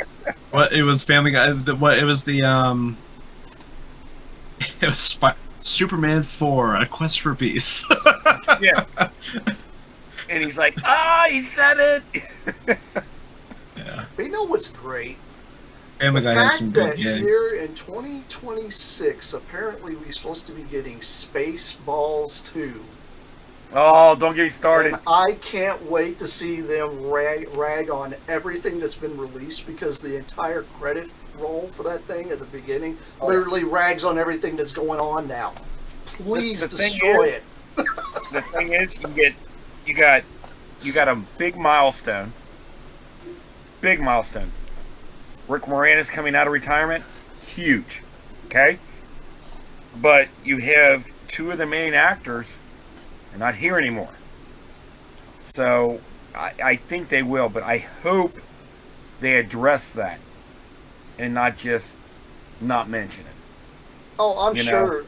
what? It was Family Guy. What? It was the It was Superman 4: A Quest for Peace. Yeah. And he's like, he said it. Yeah. but you know what's great? Family The Guy has some fact good that gags. here in 2026, apparently we're supposed to be getting Spaceballs 2. Oh, don't get me started. And I can't wait to see them rag on everything that's been released, because the entire credit roll for that thing at the beginning literally rags on everything that's going on now. Please The thing destroy is- it. The thing is, you got a big milestone. Big milestone. Rick Moranis coming out of retirement, huge. Okay? But you have two of the main actors are not here anymore. So I think they will, but I hope they address that and not just not mention it. Oh, I'm You know? sure.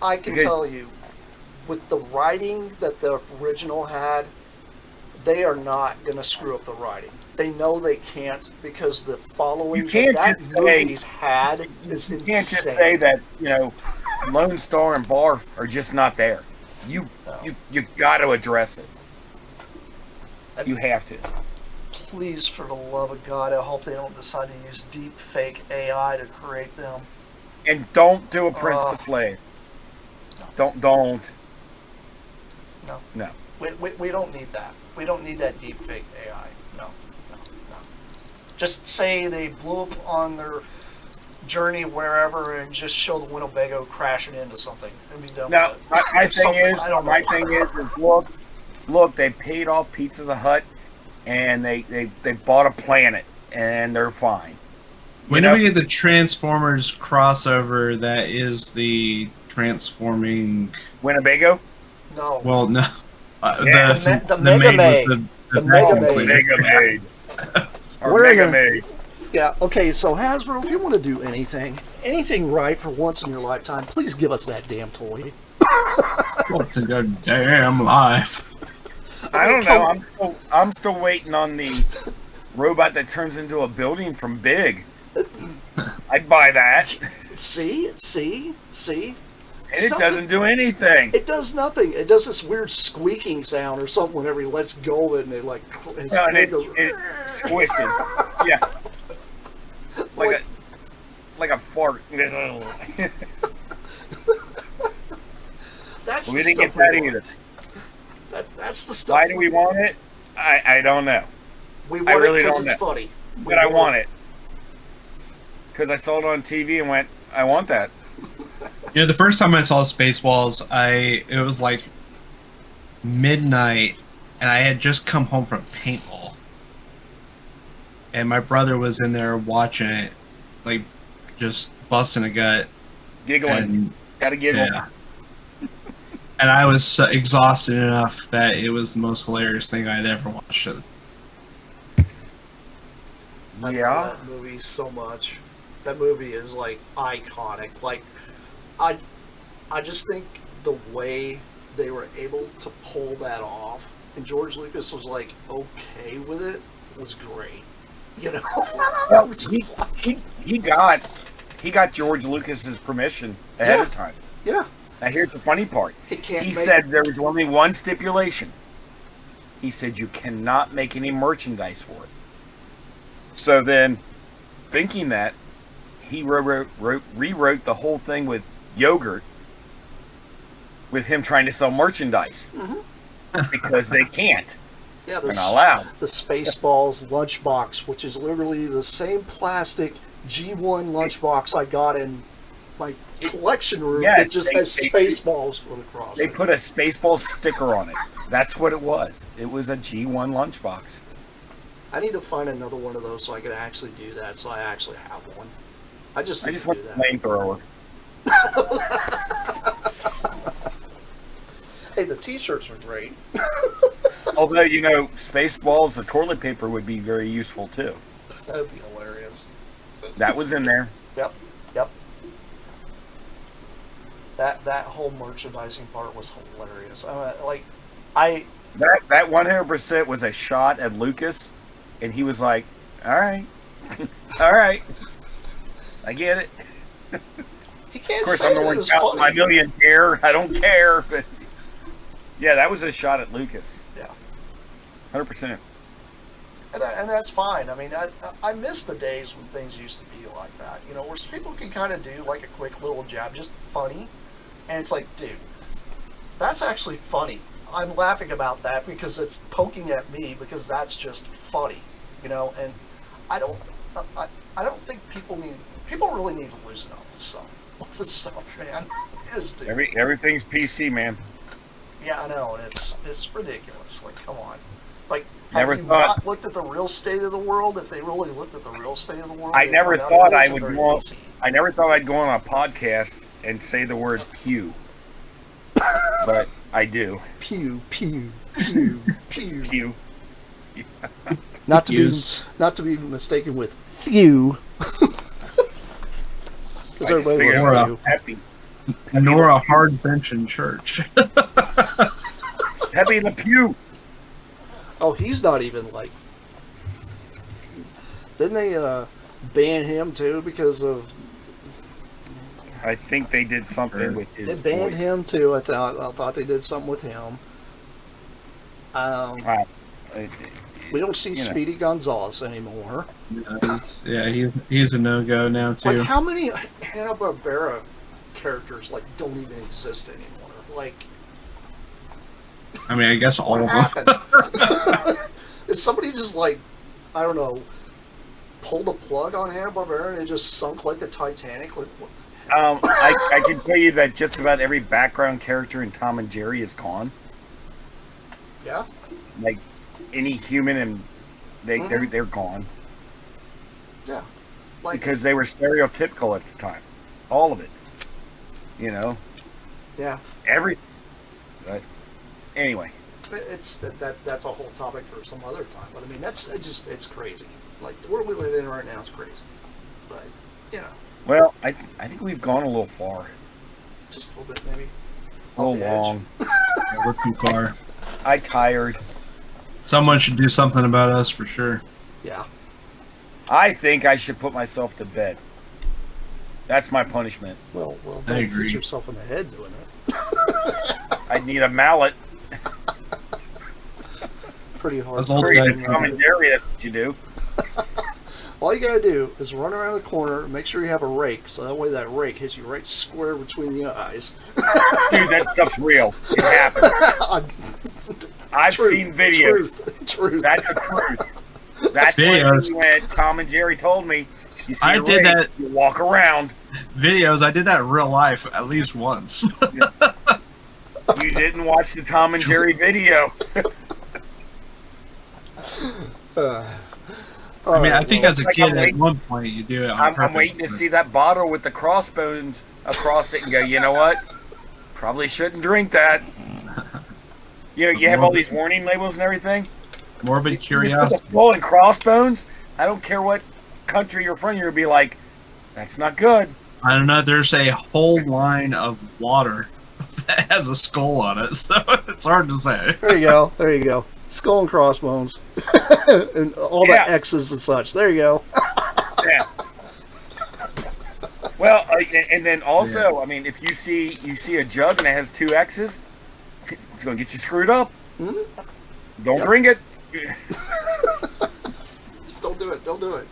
I can Okay. tell you, with the writing that the original had, they are not going to screw up the writing. They know they can't, because the following You can't that just say- movie's had is You insane. can't just say that, Lone Star and Barf are just not there. You got to address it. You have to. Please, for the love of God, I hope they don't decide to use deep fake AI to create them. And don't do a Princess Leia. Don't. No. No. We don't need that. We don't need that deep fake AI. No. Just say they blew up on their journey wherever and just show the Winnebago crashing into something and be done Now, with it. my thing Something, is, I don't know. my thing is look, they paid off Pizza the Hut, and they bought a planet, and they're fine. When You do know? we get the Transformers crossover that is the transforming... Winnebago? No. Well, no. Yeah. The Mega Maid. with The vacuum Mega cleaner. Mega Maid. Or We're Mega gonna- Maid. Yeah, okay, so Hasbro, if you want to do anything right for once in your lifetime, please give us that damn toy. What's in your damn life? I don't know. I'm still waiting on the robot that turns into a building from Big. I'd buy that. See? And it doesn't do anything. It does nothing. It does this weird squeaking sound or something whenever he lets go of it, and it No, and it it goes. squishes. Yeah. Like a fart. We That's the didn't get stuff that we want. either. That's the stuff. Why do we want it? I don't know. We I want really it because don't it's know. funny. But I want it. Because I saw it on TV and went, I want that. You know, the first time I saw Spaceballs, it was like midnight, and I had just come home from paintball, and my brother was in there watching it, like just busting a gut, Giggling. and Gotta giggle. yeah. And I was so exhausted enough that it was the most hilarious thing I'd ever watched. I Yeah. love that movie so much. That movie is like iconic. Like, I just think the way they were able to pull that off, and George Lucas was like okay with it, was great. You know, Well, It's just like- he got George Lucas's permission ahead of time. yeah, Now here's the funny part. he can't. He make, said there was only one stipulation. He said you cannot make any merchandise for it. So then, thinking that, he rewrote the whole thing with yogurt, with him trying to sell merchandise because they can't. yeah, They're not allowed. the Spaceballs lunchbox, which is literally the same plastic G1 lunchbox I got in my collection room. Yeah, it just has Spaceballs going across. They it. put a Spaceball sticker on it. That's what it was. It was a G1 lunchbox. I need to find another one of those so I can actually do that. So I actually have one. I just I need just to want do a that. flamethrower. Hey, the T-shirts were great. Although, you know, Spaceballs, the toilet paper would be very useful too. That would be hilarious. That was in there. Yep. That whole merchandising part was hilarious. I That 100% was a shot at Lucas, and he was like, all right, all right, I get it. he can't Of course, say I'm the that it one was counting my funny. millions here. I don't care. But yeah, that was a shot at Lucas. Yeah, 100%. and that's fine. I mean, I miss the days when things used to be like that. You know, where people can kind of do like a quick little jab, just funny, and it's like, dude, that's actually funny. I'm laughing about that because it's poking at me because that's just funny, you know. And I don't think people really need to loosen up with this stuff, man. It is, dude. Everything's PC, man. Yeah, I know, and it's ridiculous. Like, come on. Like, Never have you thought- not looked at the real state of the world? If they really looked at the real state of the world, I they'd never find out thought it I isn't would very go. easy. I never thought I'd go on a podcast and say the word pew, but I do. Pew, pew, pew. Pew. Not to Use. be mistaken with few. Because I just everybody figured loves out. few. Peppy. Nor a hard bench in church. Peppy the pew. Oh, he's not even like. Didn't they ban him too because of? I think they did something with his They banned voice. him too. I thought they did something with him. Wow. We don't see You know. Speedy Gonzalez anymore. He's a no-go now too. Like, how many Hanna-Barbera characters like don't even exist anymore? Like, I mean, I guess all what of them. happened? Is somebody just like, I don't know, pulled the plug on Hanna-Barbera and it just sunk like the Titanic? Like, what? I can tell you that just about every background character in Tom and Jerry is gone. Yeah, Like any human, and Mhm. they're gone yeah. Like, because they were stereotypical at the time. All of it. You know, yeah. every. But anyway, It's that's a whole topic for some other time. But I mean, it's crazy. Like, the world we live in right now is crazy. But you know, well, I think we've gone a little far, just a little bit maybe. a Off little the edge. long. We're too far. I tired. Someone should do something about us for sure. Yeah. I think I should put myself to bed. That's my punishment. Well, I don't agree. hit yourself in the head doing it. I need a mallet. Pretty hard. Those old Pretty guys good Tom and Jerry, that's what you do. All you gotta do is run around the corner, make sure you have a rake, so that way that rake hits you right square between the eyes. Dude, that stuff's real. It happened. I've Truth, seen videos. Truth. That's the truth. That's Videos. when Tom and Jerry told me. You see I a did ring, that. you walk around. Videos. I did that in real life at least once. You didn't watch the Tom and Jerry video. I mean, I think as a like kid, I'm at waiting- one point, you do it on I'm purpose. waiting to see that bottle with the crossbones across it and go, you know what? Probably shouldn't drink that. You know, you have all these warning labels and everything. Morbid You just put curiosity. the skull and crossbones. I don't care what country you're from. You're gonna be like, that's not good. I don't know. There's a whole line of water that has a skull on it, so it's hard to say. There you go. There you go. Skull and crossbones, and all the X's and such. There you go. Yeah. Well, and then also, I mean, if you see a jug and it has 2 X's, it's gonna get you screwed up. Mm-hmm. Don't drink it. Just don't do it. Don't do it.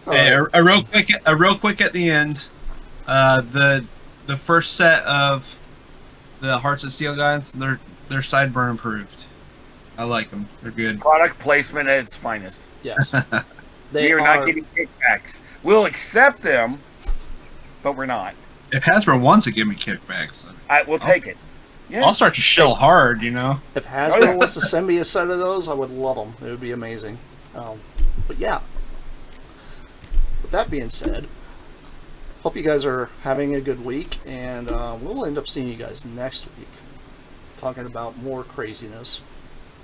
Hey, a real quick at the end. The first set of the Hearts of Steel guys, they're sideburn improved. I like them. They're good. Product placement at its finest. Yes. We are not getting kickbacks. We'll accept them, but we're not. If Hasbro wants to give me kickbacks, We'll take it. Yeah. I'll start to shell hard. You know. If Hasbro wants to send me a set of those, I would love them. It would be amazing. But yeah. With that being said, hope you guys are having a good week, and we'll end up seeing you guys next week, talking about more craziness,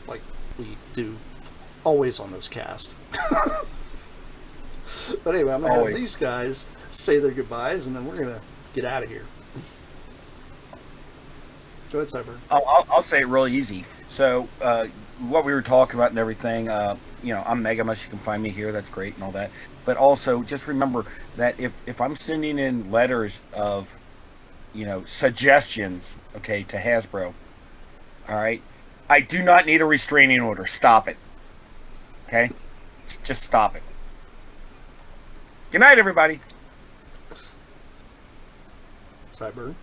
like we do always on this cast. But anyway, I'm going to have these guys say their goodbyes, and then we're going to get out of here. Go ahead, Cyber. I'll say it real easy. So, what we were talking about and everything, you know, I'm Megamus. You can find me here. That's great and all that. But also, just remember that if I'm sending in letters of, you know, suggestions, okay, to Hasbro, all right, I do not need a restraining order. Stop it. Okay? Just stop it. Good night, everybody. Cyber.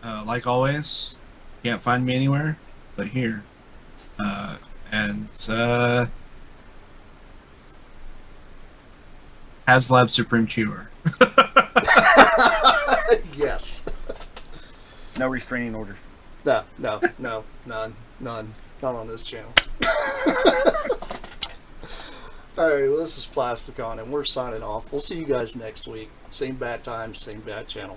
Like always, can't find me anywhere but here. HasLab Supreme Chewer. Yes. No restraining orders. No, none. Not on this channel. Alright, well, this is Plasticon, and we're signing off. We'll see you guys next week. Same bad time, same bad channel.